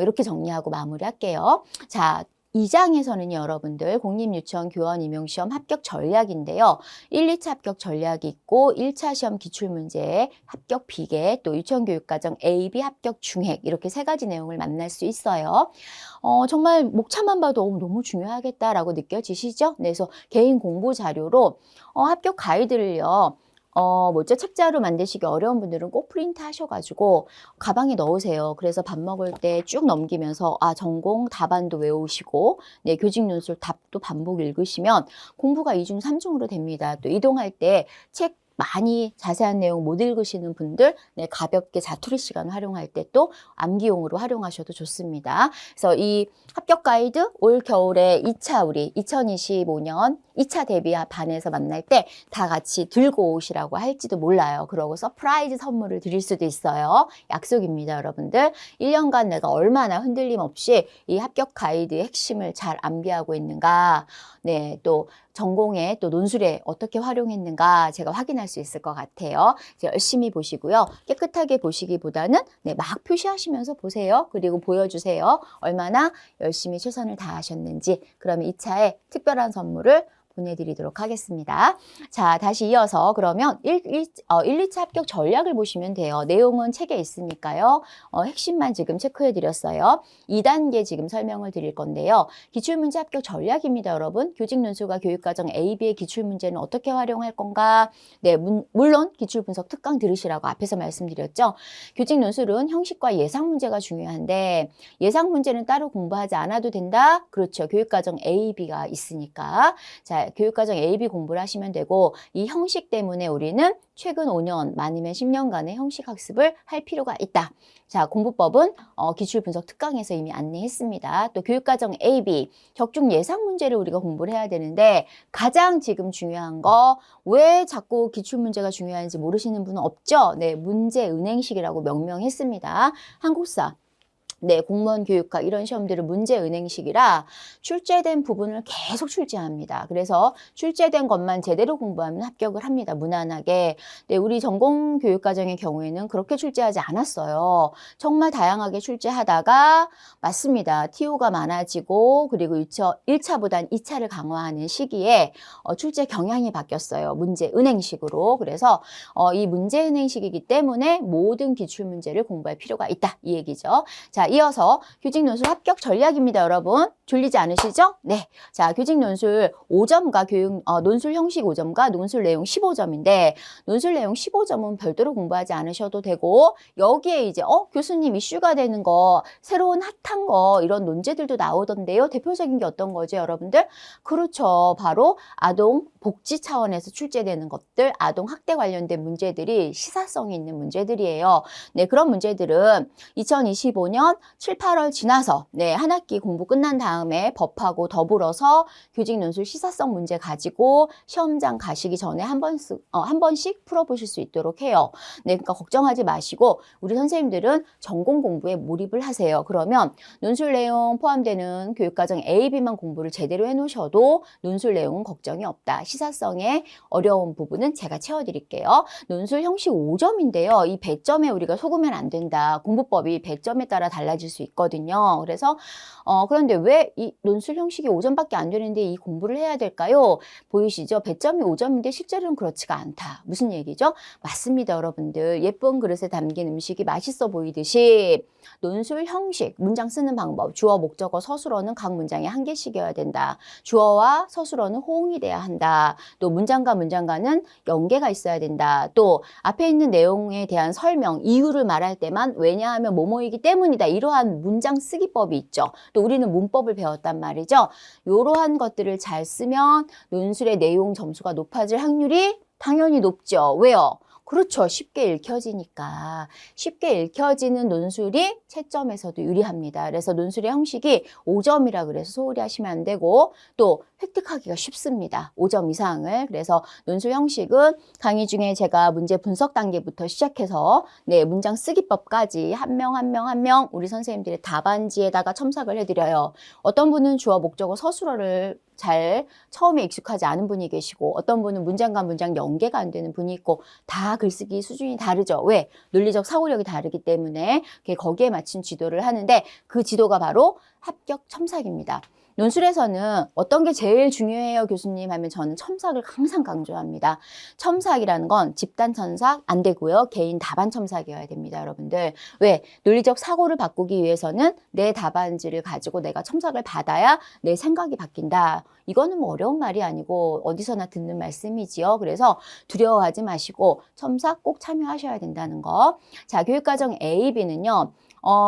이렇게 정리하고 마무리할게요. 자, 2장에서는 여러분들 공립유치원 교원 임용시험 합격 전략인데요. 1, 2차 합격 전략이 있고 1차 시험 기출문제 합격 비계 또 유치원교육과정 A, B 합격 중획 이렇게 세 가지 내용을 만날 수 있어요. 정말 목차만 봐도 너무 중요하겠다라고 느껴지시죠? 네, 그래서 개인 공부 자료로 합격 가이드를요. 책자로 만드시기 어려운 분들은 꼭 프린트 하셔가지고 가방에 넣으세요. 그래서 밥 먹을 때 쭉 넘기면서 전공 답안도 외우시고 네, 교직 논술 답도 반복 읽으시면 공부가 2중 3중으로 됩니다. 또 이동할 때 책 많이 자세한 내용 못 읽으시는 분들 네, 가볍게 자투리 시간 활용할 때 또 암기용으로 활용하셔도 좋습니다. 그래서 이 합격 가이드 올 겨울에 2차 우리 2025년 2차 대비 반에서 만날 때 다 같이 들고 오시라고 할지도 몰라요. 그러고 서프라이즈 선물을 드릴 수도 있어요. 약속입니다, 여러분들. 1년간 내가 얼마나 흔들림 없이 이 합격 가이드의 핵심을 잘 암기하고 있는가 네, 또 전공에 또 논술에 어떻게 활용했는가 제가 확인할 수 있을 것 같아요. 열심히 보시고요. 깨끗하게 보시기보다는 네, 막 표시하시면서 보세요. 그리고 보여주세요. 얼마나 열심히 최선을 다하셨는지. 그러면 2차에 특별한 선물을 보내드리도록 하겠습니다. 자, 다시 이어서 그러면 2차 합격 전략을 보시면 돼요. 내용은 책에 있으니까요. 핵심만 지금 체크해드렸어요. 2단계 지금 설명을 드릴 건데요. 기출문제 합격 전략입니다, 여러분. 교직논술과 교육과정 A, B의 기출문제는 어떻게 활용할 건가? 네, 물론 기출분석 특강 들으시라고 앞에서 말씀드렸죠. 교직논술은 형식과 예상문제가 중요한데 예상문제는 따로 공부하지 않아도 된다? 그렇죠. 교육과정 A, B가 있으니까. 자, 교육과정 A, B 공부를 하시면 되고 이 형식 때문에 우리는 최근 5년, 많으면 10년간의 형식 학습을 할 필요가 있다. 자, 공부법은 기출분석 특강에서 이미 안내했습니다. 또 교육과정 A, B, 적중 예상 문제를 우리가 공부를 해야 되는데 가장 지금 중요한 거 왜 자꾸 기출문제가 중요한지 모르시는 분은 없죠? 네, 문제은행식이라고 명명했습니다. 한국사. 네, 공무원 교육학 이런 시험들은 문제은행식이라 출제된 부분을 계속 출제합니다. 그래서 출제된 것만 제대로 공부하면 합격을 합니다. 무난하게. 네, 우리 전공교육과정의 경우에는 그렇게 출제하지 않았어요. 정말 다양하게 출제하다가 맞습니다. TO가 많아지고 그리고 1차보단 2차를 강화하는 시기에 출제 경향이 바뀌었어요. 문제은행식으로. 그래서 이 문제은행식이기 때문에 모든 기출문제를 공부할 필요가 있다. 이 얘기죠. 자, 이어서 교직 논술 합격 전략입니다, 여러분. 졸리지 않으시죠? 네. 자, 교직 논술 5점과 논술 형식 5점과 논술 내용 15점인데 논술 내용 15점은 별도로 공부하지 않으셔도 되고 여기에 이제 교수님 이슈가 되는 거, 새로운 핫한 거 이런 논제들도 나오던데요. 대표적인 게 어떤 거죠, 여러분들? 그렇죠. 바로 아동 복지 차원에서 출제되는 것들, 아동 학대 관련된 문제들이 시사성이 있는 문제들이에요. 네, 그런 문제들은 2025년 7, 8월 지나서 한 학기 공부 끝난 다음에 법하고 더불어서 교직 논술 시사성 문제 가지고 시험장 가시기 전에 한 번씩 풀어보실 수 있도록 해요. 네, 그러니까 걱정하지 마시고 우리 선생님들은 전공 공부에 몰입을 하세요. 그러면 논술 내용 포함되는 교육과정 A, B만 공부를 제대로 해놓으셔도 논술 내용은 걱정이 없다. 시사성의 어려운 부분은 제가 채워드릴게요. 논술 형식 5점인데요. 이 배점에 우리가 속으면 안 된다. 공부법이 배점에 따라 달라질 수 있거든요. 그래서 그런데 왜 이 논술 형식이 5점밖에 안 되는데 이 공부를 해야 될까요? 보이시죠? 배점이 5점인데 실제로는 그렇지가 않다. 무슨 얘기죠? 맞습니다, 여러분들. 예쁜 그릇에 담긴 음식이 맛있어 보이듯이 논술 형식, 문장 쓰는 방법, 주어, 목적어, 서술어는 각 문장에 한 개씩이어야 된다. 주어와 서술어는 호응이 돼야 한다. 또 문장과 문장과는 연계가 있어야 된다. 또 앞에 있는 내용에 대한 설명, 이유를 말할 때만 왜냐하면 뭐뭐이기 때문이다. 이러한 문장 쓰기법이 있죠. 또 우리는 문법을 배웠단 말이죠. 이러한 것들을 잘 쓰면 논술의 내용 점수가 높아질 확률이 당연히 높죠. 왜요? 그렇죠. 쉽게 읽혀지니까. 쉽게 읽혀지는 논술이 채점에서도 유리합니다. 그래서 논술의 형식이 5점이라 그래서 소홀히 하시면 안 되고 또 획득하기가 쉽습니다. 5점 이상을. 그래서 논술 형식은 강의 중에 제가 문제 분석 단계부터 시작해서 문장 쓰기법까지 한 명 한 명 우리 선생님들의 답안지에다가 첨삭을 해드려요. 어떤 분은 주어, 목적어, 서술어를 잘 처음에 익숙하지 않은 분이 계시고 어떤 분은 문장과 문장 연계가 안 되는 분이 있고 다 글쓰기 수준이 다르죠. 왜? 논리적 사고력이 다르기 때문에 거기에 맞춘 지도를 하는데 그 지도가 바로 합격 첨삭입니다. 논술에서는 어떤 게 제일 중요해요, 교수님? 하면 저는 첨삭을 항상 강조합니다. 첨삭이라는 건 집단 첨삭 안 되고요. 개인 답안 첨삭이어야 됩니다, 여러분들. 왜? 논리적 사고를 바꾸기 위해서는 내 답안지를 가지고 내가 첨삭을 받아야 내 생각이 바뀐다. 이거는 뭐 어려운 말이 아니고 어디서나 듣는 말씀이지요. 그래서 두려워하지 마시고 첨삭 꼭 참여하셔야 된다는 거. 자, 교육과정 A, B는요.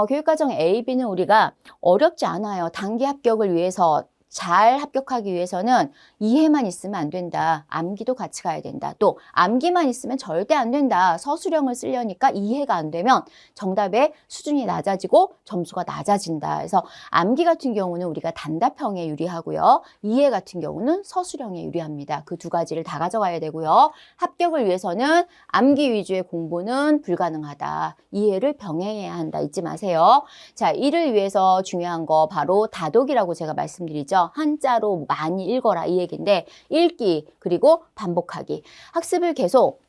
교육과정 A, B는 우리가 어렵지 않아요. 단기 합격을 위해서 잘 합격하기 위해서는 이해만 있으면 안 된다. 암기도 같이 가야 된다. 또 암기만 있으면 절대 안 된다. 서술형을 쓰려니까 이해가 안 되면 정답의 수준이 낮아지고 점수가 낮아진다. 그래서 암기 같은 경우는 우리가 단답형에 유리하고요. 이해 같은 경우는 서술형에 유리합니다. 그 두 가지를 다 가져가야 되고요. 합격을 위해서는 암기 위주의 공부는 불가능하다. 이해를 병행해야 한다. 잊지 마세요. 자, 이를 위해서 중요한 거 바로 다독이라고 제가 말씀드리죠. 한자로 많이 읽어라 이 얘기인데 읽기 그리고 반복하기. 학습을 계속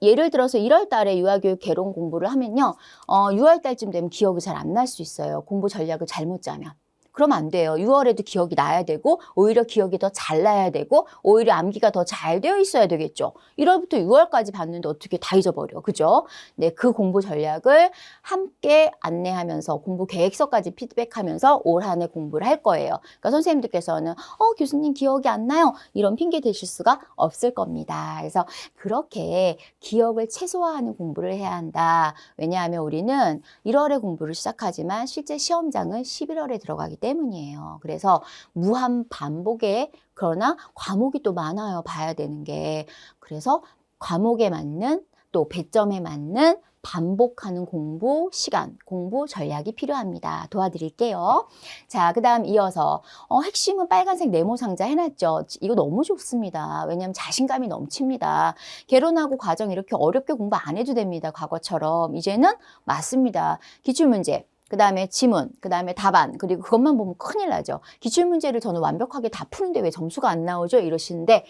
예를 들어서 1월 달에 유아교육 개론 공부를 하면요. 6월 달쯤 되면 기억이 잘 안 날 수 있어요. 공부 전략을 잘못 짜면. 그러면 안 돼요. 6월에도 기억이 나야 되고 오히려 기억이 더 잘 나야 되고 오히려 암기가 더 잘 되어 있어야 되겠죠. 1월부터 6월까지 봤는데 어떻게 다 잊어버려. 그죠? 네, 그 공부 전략을 함께 안내하면서 공부 계획서까지 피드백하면서 올 한 해 공부를 할 거예요. 그러니까 선생님들께서는 교수님 기억이 안 나요. 이런 핑계 대실 수가 없을 겁니다. 그래서 그렇게 기억을 최소화하는 공부를 해야 한다. 왜냐하면 우리는 1월에 공부를 시작하지만 실제 시험장은 11월에 들어가기 때문에 때문이에요. 그래서 무한 반복의 그러나 과목이 또 많아요. 봐야 되는 게. 그래서 과목에 맞는 또 배점에 맞는 반복하는 공부 시간, 공부 전략이 필요합니다. 도와드릴게요. 자, 그 다음 이어서 핵심은 빨간색 네모 상자 해놨죠. 이거 너무 좋습니다. 왜냐하면 자신감이 넘칩니다. 개론하고 과정 이렇게 어렵게 공부 안 해도 됩니다. 과거처럼. 이제는 맞습니다. 기출문제. 그 다음에 지문, 그 다음에 답안, 그리고 그것만 보면 큰일 나죠. 기출문제를 저는 완벽하게 다 푸는데 왜 점수가 안 나오죠? 이러시는데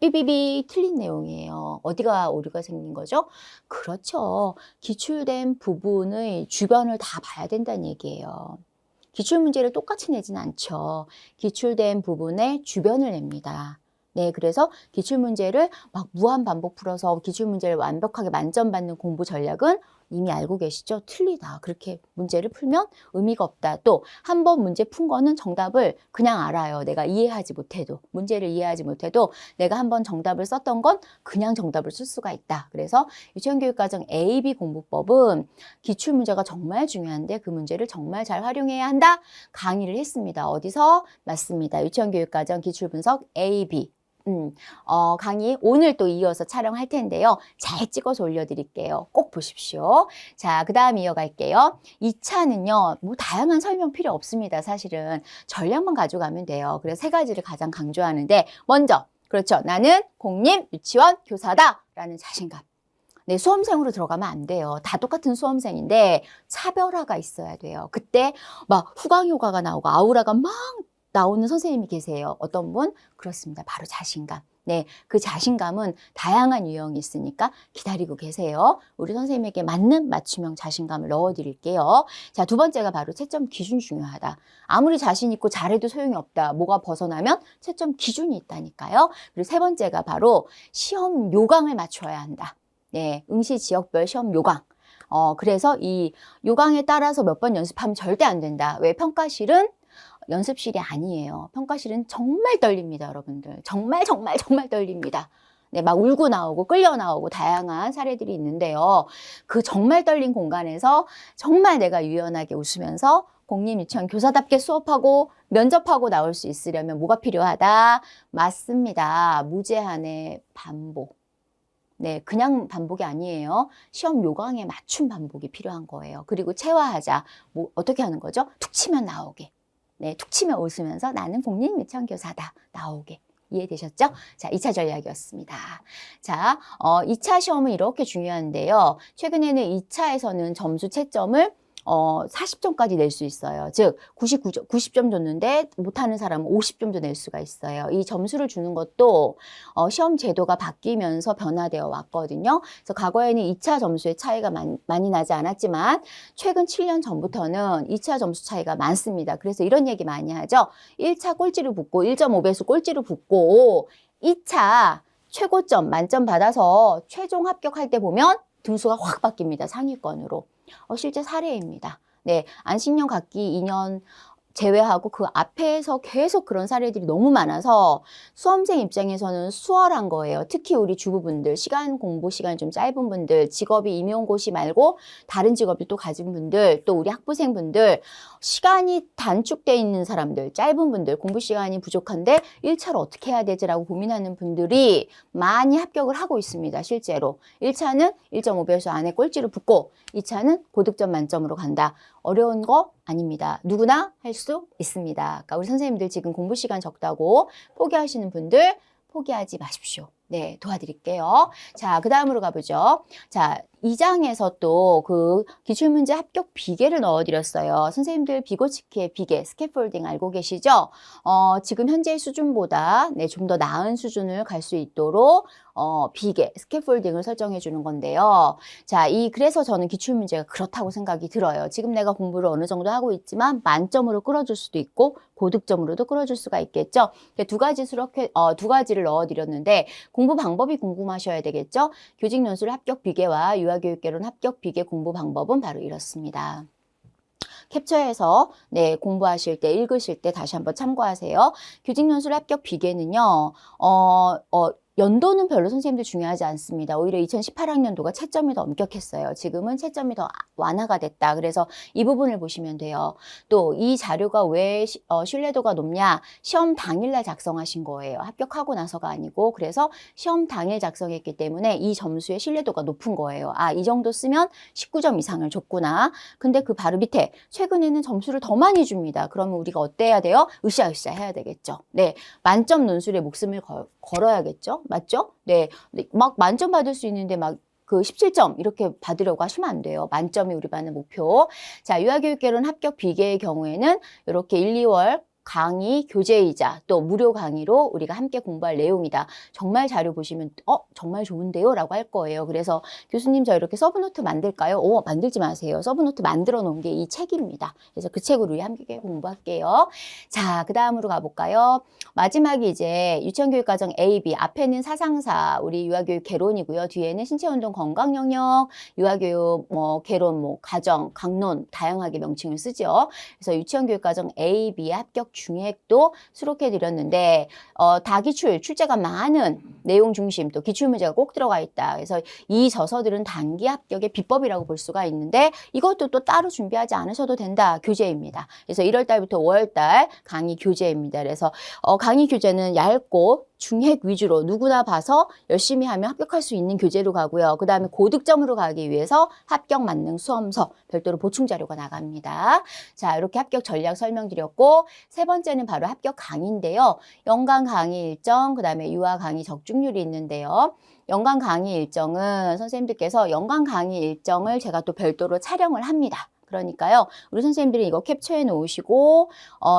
삐삐삐 틀린 내용이에요. 어디가 오류가 생긴 거죠? 그렇죠. 기출된 부분의 주변을 다 봐야 된다는 얘기예요. 기출문제를 똑같이 내진 않죠. 기출된 부분의 주변을 냅니다. 네, 그래서 기출문제를 막 무한 반복 풀어서 기출문제를 완벽하게 만점 받는 공부 전략은 이미 알고 계시죠? 틀리다. 그렇게 문제를 풀면 의미가 없다. 또 한 번 문제 푼 거는 정답을 그냥 알아요. 내가 이해하지 못해도. 문제를 이해하지 못해도 내가 한 번 정답을 썼던 건 그냥 정답을 쓸 수가 있다. 그래서 유치원교육과정 A, B 공부법은 기출문제가 정말 중요한데 그 문제를 정말 잘 활용해야 한다. 강의를 했습니다. 어디서? 맞습니다. 유치원교육과정 기출분석 A, B. 강의 오늘 또 이어서 촬영할 텐데요. 잘 찍어서 올려드릴게요. 꼭 보십시오. 자, 그 다음 이어갈게요. 2차는요, 뭐 다양한 설명 필요 없습니다. 사실은 전략만 가져가면 돼요. 그래서 세 가지를 가장 강조하는데 먼저, 그렇죠. 나는 공립 유치원 교사다 라는 자신감. 네, 수험생으로 들어가면 안 돼요. 다 똑같은 수험생인데 차별화가 있어야 돼요. 그때 막 후광효과가 나오고 아우라가 막 나오는 선생님이 계세요. 어떤 분? 그렇습니다. 바로 자신감. 네, 그 자신감은 다양한 유형이 있으니까 기다리고 계세요. 우리 선생님에게 맞는 맞춤형 자신감을 넣어드릴게요. 자, 두 번째가 바로 채점 기준 중요하다. 아무리 자신 있고 잘해도 소용이 없다. 뭐가 벗어나면 채점 기준이 있다니까요. 그리고 세 번째가 바로 시험 요강을 맞춰야 한다. 네, 응시 지역별 시험 요강. 그래서 이 요강에 따라서 몇 번 연습하면 절대 안 된다. 왜? 평가실은 연습실이 아니에요. 평가실은 정말 떨립니다, 여러분들. 정말 떨립니다. 네, 막 울고 나오고 끌려 나오고 다양한 사례들이 있는데요. 그 정말 떨린 공간에서 정말 내가 유연하게 웃으면서 공립 유치원 교사답게 수업하고 면접하고 나올 수 있으려면 뭐가 필요하다? 맞습니다. 무제한의 반복. 네, 그냥 반복이 아니에요. 시험 요강에 맞춘 반복이 필요한 거예요. 그리고 체화하자. 뭐 어떻게 하는 거죠? 툭 치면 나오게. 네, 툭 치면 웃으면서 나는 공립 유치원 교사다. 나오게. 이해되셨죠? 자, 2차 전략이었습니다. 자, 2차 시험은 이렇게 중요한데요. 최근에는 2차에서는 점수 채점을 40점까지 낼 수 있어요. 즉 90점 줬는데 못하는 사람은 50점도 낼 수가 있어요. 이 점수를 주는 것도 시험 제도가 바뀌면서 변화되어 왔거든요. 그래서 과거에는 2차 점수의 차이가 많이 나지 않았지만 최근 7년 전부터는 2차 점수 차이가 많습니다. 그래서 이런 얘기 많이 하죠. 1차 꼴찌를 붙고 1.5배수 꼴찌를 붙고 2차 최고점 만점 받아서 최종 합격할 때 보면 등수가 확 바뀝니다. 상위권으로. 실제 사례입니다. 네, 안식년 각기 2년 제외하고 그 앞에서 계속 그런 사례들이 너무 많아서 수험생 입장에서는 수월한 거예요. 특히 우리 주부분들, 공부 시간이 좀 짧은 분들, 직업이 임용고시 말고 다른 직업을 또 가진 분들, 또 우리 학부생분들, 시간이 단축되어 있는 사람들, 짧은 분들, 공부 시간이 부족한데 1차를 어떻게 해야 되지라고 고민하는 분들이 많이 합격을 하고 있습니다. 실제로. 1차는 1.5배수 안에 꼴찌를 붙고 2차는 고득점 만점으로 간다. 어려운 거 아닙니다. 누구나 할 수 있습니다. 그러니까 우리 선생님들 지금 공부 시간 적다고 포기하시는 분들 포기하지 마십시오. 네, 도와드릴게요. 자, 그 다음으로 가보죠. 자, 2장에서 또 그 기출문제 합격 비계를 넣어드렸어요. 선생님들 비고치키의 비계, 스캐폴딩 알고 계시죠? 지금 현재 수준보다 네, 좀 더 나은 수준을 갈 수 있도록 비계, 스캐폴딩을 설정해 주는 건데요. 자, 그래서 저는 기출문제가 그렇다고 생각이 들어요. 지금 내가 공부를 어느 정도 하고 있지만 만점으로 끌어줄 수도 있고 고득점으로도 끌어줄 수가 있겠죠. 두 가지를 넣어드렸는데 공부 방법이 궁금하셔야 되겠죠. 교직 논술 합격 비계와 유아교육개론 합격 비계 공부 방법은 바로 이렇습니다. 캡처해서 네, 공부하실 때, 읽으실 때 다시 한번 참고하세요. 교직 논술 합격 비계는요. 연도는 별로 선생님들 중요하지 않습니다. 오히려 2018학년도가 채점이 더 엄격했어요. 지금은 채점이 더 완화가 됐다. 그래서 이 부분을 보시면 돼요. 또 이 자료가 왜 신뢰도가 높냐? 시험 당일날 작성하신 거예요. 합격하고 나서가 아니고. 그래서 시험 당일 작성했기 때문에 이 점수의 신뢰도가 높은 거예요. 아, 이 정도 쓰면 19점 이상을 줬구나. 근데 그 바로 밑에 최근에는 점수를 더 많이 줍니다. 그러면 우리가 어때야 돼요? 으쌰으쌰 해야 되겠죠. 네, 만점 논술에 목숨을 걸어야겠죠. 맞죠? 네, 막 만점 받을 수 있는데 막 그 17점 이렇게 받으려고 하시면 안 돼요. 만점이 우리 반의 목표. 자, 유아교육개론 합격 비계의 경우에는 이렇게 1, 2월 강의, 교재이자 또 무료 강의로 우리가 함께 공부할 내용이다. 정말 자료 보시면 정말 좋은데요? 라고 할 거예요. 그래서 교수님 저 이렇게 서브노트 만들까요? 만들지 마세요. 서브노트 만들어 놓은 게 이 책입니다. 그래서 그 책으로 우리 함께 공부할게요. 자, 그 다음으로 가볼까요? 마지막이 이제 유치원교육과정 A, B. 앞에는 사상사, 우리 유아교육 개론이고요. 뒤에는 신체운동 건강 영역, 유아교육 개론, 가정, 강론 다양하게 명칭을 쓰죠. 그래서 유치원교육과정 A, B의 합격 중액도 수록해 드렸는데 다기출, 출제가 많은 내용 중심 또 기출문제가 꼭 들어가 있다. 그래서 이 저서들은 단기 합격의 비법이라고 볼 수가 있는데 이것도 또 따로 준비하지 않으셔도 된다. 교재입니다. 그래서 1월 달부터 5월 달 강의 교재입니다. 그래서 강의 교재는 얇고 중핵 위주로 누구나 봐서 열심히 하면 합격할 수 있는 교재로 가고요. 그 다음에 고득점으로 가기 위해서 합격 만능 수험서 별도로 보충 자료가 나갑니다. 자, 이렇게 합격 전략 설명드렸고 세 번째는 바로 합격 강의인데요. 연간 강의 일정, 그 다음에 유아 강의 적중률이 있는데요. 연간 강의 일정은 선생님들께서 연간 강의 일정을 제가 또 별도로 촬영을 합니다. 그러니까요, 우리 선생님들이 이거 캡처해 놓으시고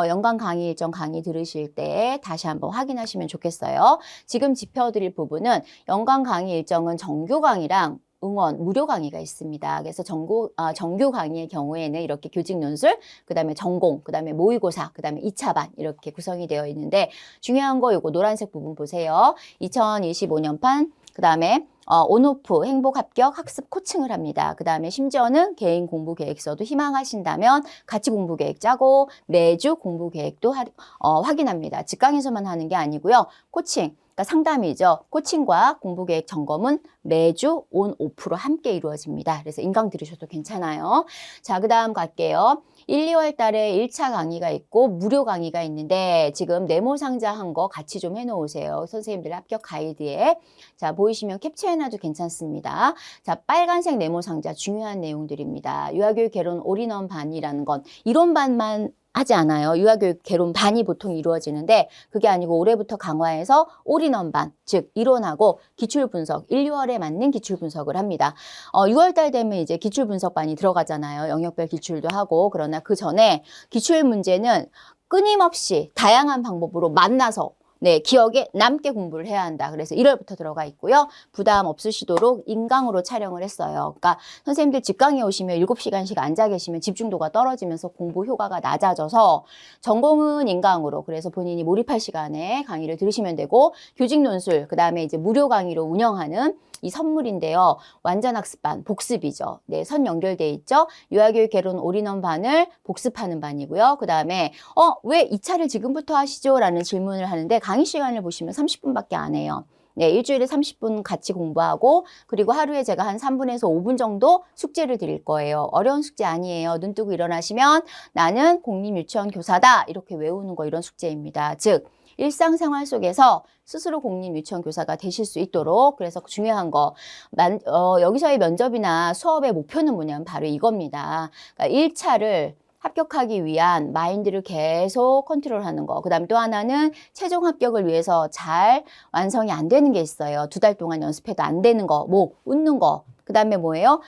연간 강의 일정 강의 들으실 때 다시 한번 확인하시면 좋겠어요. 지금 짚어드릴 부분은 연간 강의 일정은 정규 강의랑 응원, 무료 강의가 있습니다. 그래서 정규 강의의 경우에는 이렇게 교직 논술, 그 다음에 전공, 그 다음에 모의고사, 그 다음에 2차반 이렇게 구성이 되어 있는데 중요한 거 요거 노란색 부분 보세요. 2025년판, 그 다음에 온오프 행복 합격 학습 코칭을 합니다. 그 다음에 심지어는 개인 공부 계획서도 희망하신다면 같이 공부 계획 짜고 매주 공부 계획도 확인합니다. 직강에서만 하는 게 아니고요. 코칭. 그러니까 상담이죠. 코칭과 공부계획 점검은 매주 온 오프로 함께 이루어집니다. 그래서 인강 들으셔도 괜찮아요. 자, 그 다음 갈게요. 1, 2월 달에 1차 강의가 있고 무료 강의가 있는데 지금 네모 상자 한 거 같이 좀 해놓으세요. 선생님들 합격 가이드에. 자, 보이시면 캡처해놔도 괜찮습니다. 자, 빨간색 네모 상자 중요한 내용들입니다. 유아교육 개론 올인원 반이라는 건 이론반만 하지 않아요. 유아교육 개론 반이 보통 이루어지는데 그게 아니고 올해부터 강화해서 올인원 반, 즉 이론하고 기출 분석, 1, 2월에 맞는 기출 분석을 합니다. 6월 달 되면 이제 기출 분석 반이 들어가잖아요. 영역별 기출도 하고. 그러나 그 전에 기출 문제는 끊임없이 다양한 방법으로 만나서 기억에 남게 공부를 해야 한다. 그래서 1월부터 들어가 있고요. 부담 없으시도록 인강으로 촬영을 했어요. 그러니까 선생님들 직강에 오시면 7시간씩 앉아 계시면 집중도가 떨어지면서 공부 효과가 낮아져서 전공은 인강으로 그래서 본인이 몰입할 시간에 강의를 들으시면 되고 교직 논술, 그 다음에 이제 무료 강의로 운영하는 이 선물인데요. 완전학습반, 복습이죠. 네, 선 연결돼 있죠. 유아교육 개론 올인원 반을 복습하는 반이고요. 그 다음에 왜 2차를 지금부터 하시죠? 라는 질문을 하는데 강의 시간을 보시면 30분밖에 안 해요. 네, 일주일에 30분 같이 공부하고 그리고 하루에 제가 한 3분에서 5분 정도 숙제를 드릴 거예요. 어려운 숙제 아니에요. 눈 뜨고 일어나시면 나는 공립유치원 교사다. 이렇게 외우는 거 이런 숙제입니다. 즉 일상생활 속에서 스스로 공립유치원 교사가 되실 수 있도록 그래서 중요한 거 여기서의 면접이나 수업의 목표는 뭐냐면 바로 이겁니다. 그러니까 1차를 합격하기 위한 마인드를 계속 컨트롤하는 거. 그 다음에 또 하나는 최종 합격을 위해서 잘 완성이 안 되는 게 있어요. 2달 동안 연습해도 안 되는 거, 웃는 거. 그 다음에 뭐예요?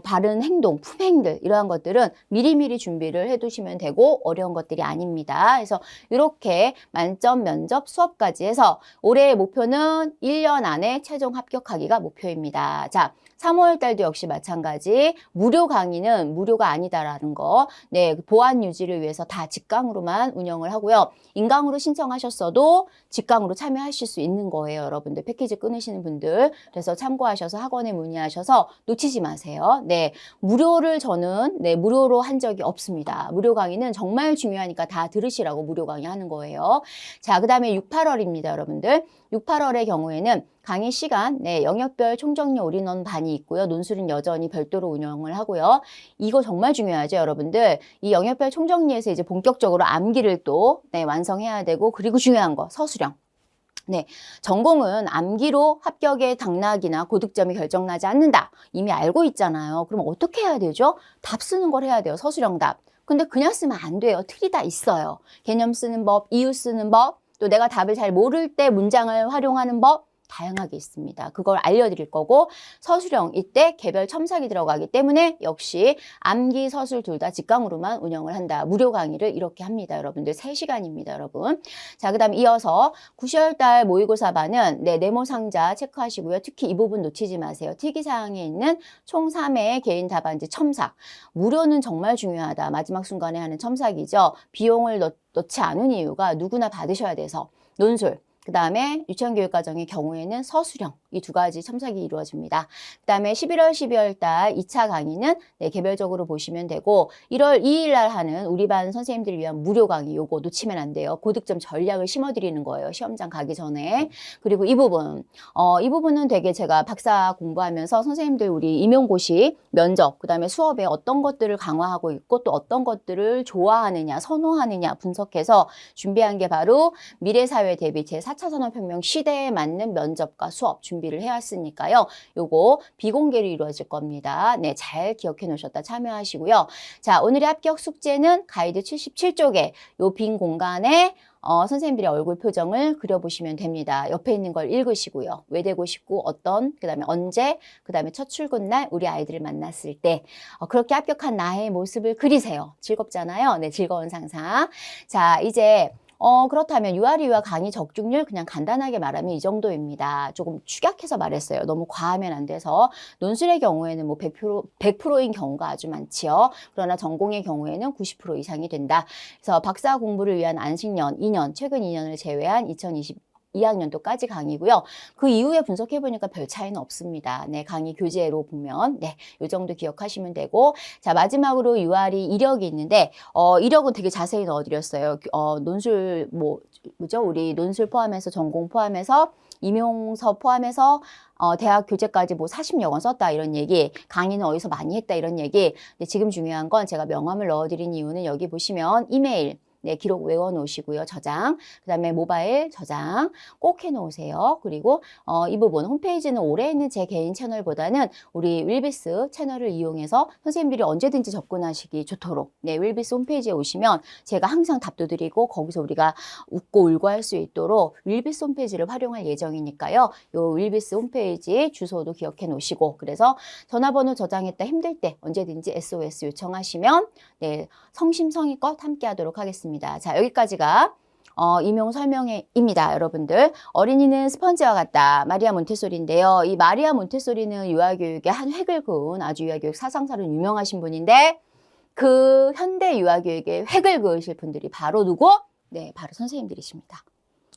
바른 행동, 품행들 이러한 것들은 미리미리 준비를 해두시면 되고 어려운 것들이 아닙니다. 그래서 이렇게 만점, 면접, 수업까지 해서 올해의 목표는 1년 안에 최종 합격하기가 목표입니다. 자, 3월 달도 역시 마찬가지. 무료 강의는 무료가 아니다라는 거. 네, 보안 유지를 위해서 다 직강으로만 운영을 하고요. 인강으로 신청하셨어도 직강으로 참여하실 수 있는 거예요, 여러분들. 패키지 끊으시는 분들. 그래서 참고하셔서 학원에 문의하셔서 놓치지 마세요. 네, 무료를 저는 무료로 한 적이 없습니다. 무료 강의는 정말 중요하니까 다 들으시라고 무료 강의 하는 거예요. 자, 그 다음에 6, 8월입니다, 여러분들. 6, 8월의 경우에는 강의 시간, 영역별 총정리 올인원 반이 있고요. 논술은 여전히 별도로 운영을 하고요. 이거 정말 중요하죠, 여러분들. 이 영역별 총정리에서 이제 본격적으로 암기를 또 완성해야 되고, 그리고 중요한 거, 서술형. 네, 전공은 암기로 합격의 당락이나 고득점이 결정나지 않는다. 이미 알고 있잖아요. 그럼 어떻게 해야 되죠? 답 쓰는 걸 해야 돼요, 서술형 답. 근데 그냥 쓰면 안 돼요. 틀이 다 있어요. 개념 쓰는 법, 이유 쓰는 법, 또 내가 답을 잘 모를 때 문장을 활용하는 법, 다양하게 있습니다. 그걸 알려드릴 거고, 서술형 이때 개별 첨삭이 들어가기 때문에 역시 암기, 서술 둘 다 직강으로만 운영을 한다. 무료 강의를 이렇게 합니다. 여러분들 3시간입니다. 여러분. 자, 그 다음 이어서 9월달 모의고사반은 네모 상자 체크하시고요. 특히 이 부분 놓치지 마세요. 특이사항에 있는 총 3회 개인 답안지 첨삭. 무료는 정말 중요하다. 마지막 순간에 하는 첨삭이죠. 비용을 넣지 않은 이유가 누구나 받으셔야 돼서. 논술. 그 다음에 유치원교육과정의 경우에는 서술형 이 2가지 첨삭이 이루어집니다. 그 다음에 11월, 12월 달 2차 강의는 개별적으로 보시면 되고 1월 2일 날 하는 우리 반 선생님들을 위한 무료 강의 요거 놓치면 안 돼요. 고득점 전략을 심어드리는 거예요. 시험장 가기 전에. 그리고 이 부분, 이 부분은 되게 제가 박사 공부하면서 선생님들 우리 임용고시, 면접, 그 다음에 수업에 어떤 것들을 강화하고 있고 또 어떤 것들을 좋아하느냐, 선호하느냐 분석해서 준비한 게 바로 미래사회 대비 제4차 산업혁명 시대에 맞는 면접과 수업 준비를 해왔으니까요. 요거 비공개로 이루어질 겁니다. 네, 잘 기억해 놓으셨다 참여하시고요. 자, 오늘의 합격 숙제는 가이드 77쪽에 요 빈 공간에 선생님들의 얼굴 표정을 그려보시면 됩니다. 옆에 있는 걸 읽으시고요. 왜 되고 싶고 어떤, 그 다음에 언제, 그 다음에 첫 출근날 우리 아이들을 만났을 때 그렇게 합격한 나의 모습을 그리세요. 즐겁잖아요. 네, 즐거운 상상. 자, 이제 그렇다면 유아리유아 강의 적중률 그냥 간단하게 말하면 이 정도입니다. 조금 축약해서 말했어요. 너무 과하면 안 돼서. 논술의 경우에는 뭐 100%인 경우가 아주 많지요. 그러나 전공의 경우에는 90% 이상이 된다. 그래서 박사 공부를 위한 안식년 2년, 최근 2년을 제외한 2학년도까지 강의고요. 그 이후에 분석해보니까 별 차이는 없습니다. 네, 강의 교재로 보면 이 정도 기억하시면 되고, 자, 마지막으로 유아리 이력이 있는데 이력은 되게 자세히 넣어드렸어요. 논술 뭐죠? 우리 논술 포함해서 전공 포함해서 임용서 포함해서 대학 교재까지 뭐 40여 권 썼다 이런 얘기, 강의는 어디서 많이 했다 이런 얘기. 근데 지금 중요한 건 제가 명함을 넣어드린 이유는 여기 보시면 이메일 기록 외워놓으시고요. 저장, 그 다음에 모바일 저장 꼭 해놓으세요. 그리고 이 부분 홈페이지는 올해 있는 제 개인 채널보다는 우리 윌비스 채널을 이용해서 선생님들이 언제든지 접근하시기 좋도록 윌비스 홈페이지에 오시면 제가 항상 답도 드리고 거기서 우리가 웃고 울고 할 수 있도록 윌비스 홈페이지를 활용할 예정이니까요. 요 윌비스 홈페이지 주소도 기억해 놓으시고, 그래서 전화번호 저장했다 힘들 때 언제든지 SOS 요청하시면 성심성의껏 함께 하도록 하겠습니다. 자, 여기까지가 임용 설명회입니다. 여러분들, 어린이는 스펀지와 같다. 마리아 몬테소리인데요. 이 마리아 몬테소리는 유아교육의 한 획을 그은 아주 유아교육 사상사로 유명하신 분인데, 그 현대 유아교육의 획을 그으실 분들이 바로 누구? 네, 바로 선생님들이십니다.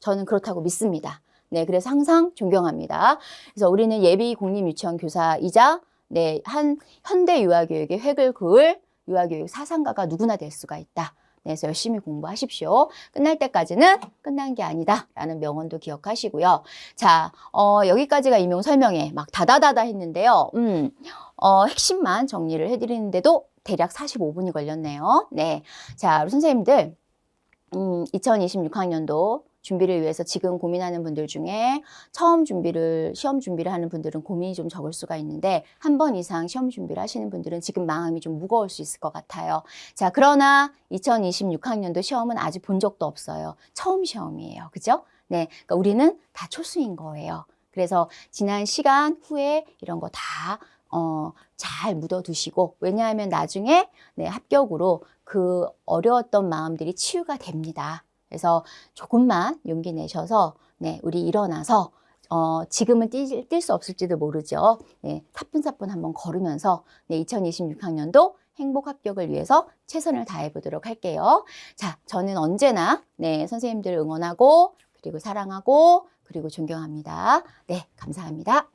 저는 그렇다고 믿습니다. 네, 그래서 항상 존경합니다. 그래서 우리는 예비 공립유치원 교사이자 한 현대 유아교육의 획을 그을 유아교육 사상가가 누구나 될 수가 있다. 그래서 열심히 공부하십시오. 끝날 때까지는 끝난 게 아니다 라는 명언도 기억하시고요. 자, 여기까지가 임용 설명회 막 다다다다 했는데요. 핵심만 정리를 해드리는데도 대략 45분이 걸렸네요. 네, 자, 우리 선생님들 2026학년도 준비를 위해서 지금 고민하는 분들 중에 시험 준비를 하는 분들은 고민이 좀 적을 수가 있는데, 한 번 이상 시험 준비를 하시는 분들은 지금 마음이 좀 무거울 수 있을 것 같아요. 자, 그러나 2026학년도 시험은 아직 본 적도 없어요. 처음 시험이에요. 그죠? 네, 그러니까 우리는 다 초수인 거예요. 그래서 지난 시간 후에 이런 거 다 잘 묻어두시고, 왜냐하면 나중에 합격으로 그 어려웠던 마음들이 치유가 됩니다. 그래서 조금만 용기 내셔서 우리 일어나서 지금은 뛸 수 없을지도 모르죠. 네, 사뿐사뿐 한번 걸으면서 네, 2026학년도 행복 합격을 위해서 최선을 다해 보도록 할게요. 자, 저는 언제나 네, 선생님들 응원하고 그리고 사랑하고 그리고 존경합니다. 네, 감사합니다.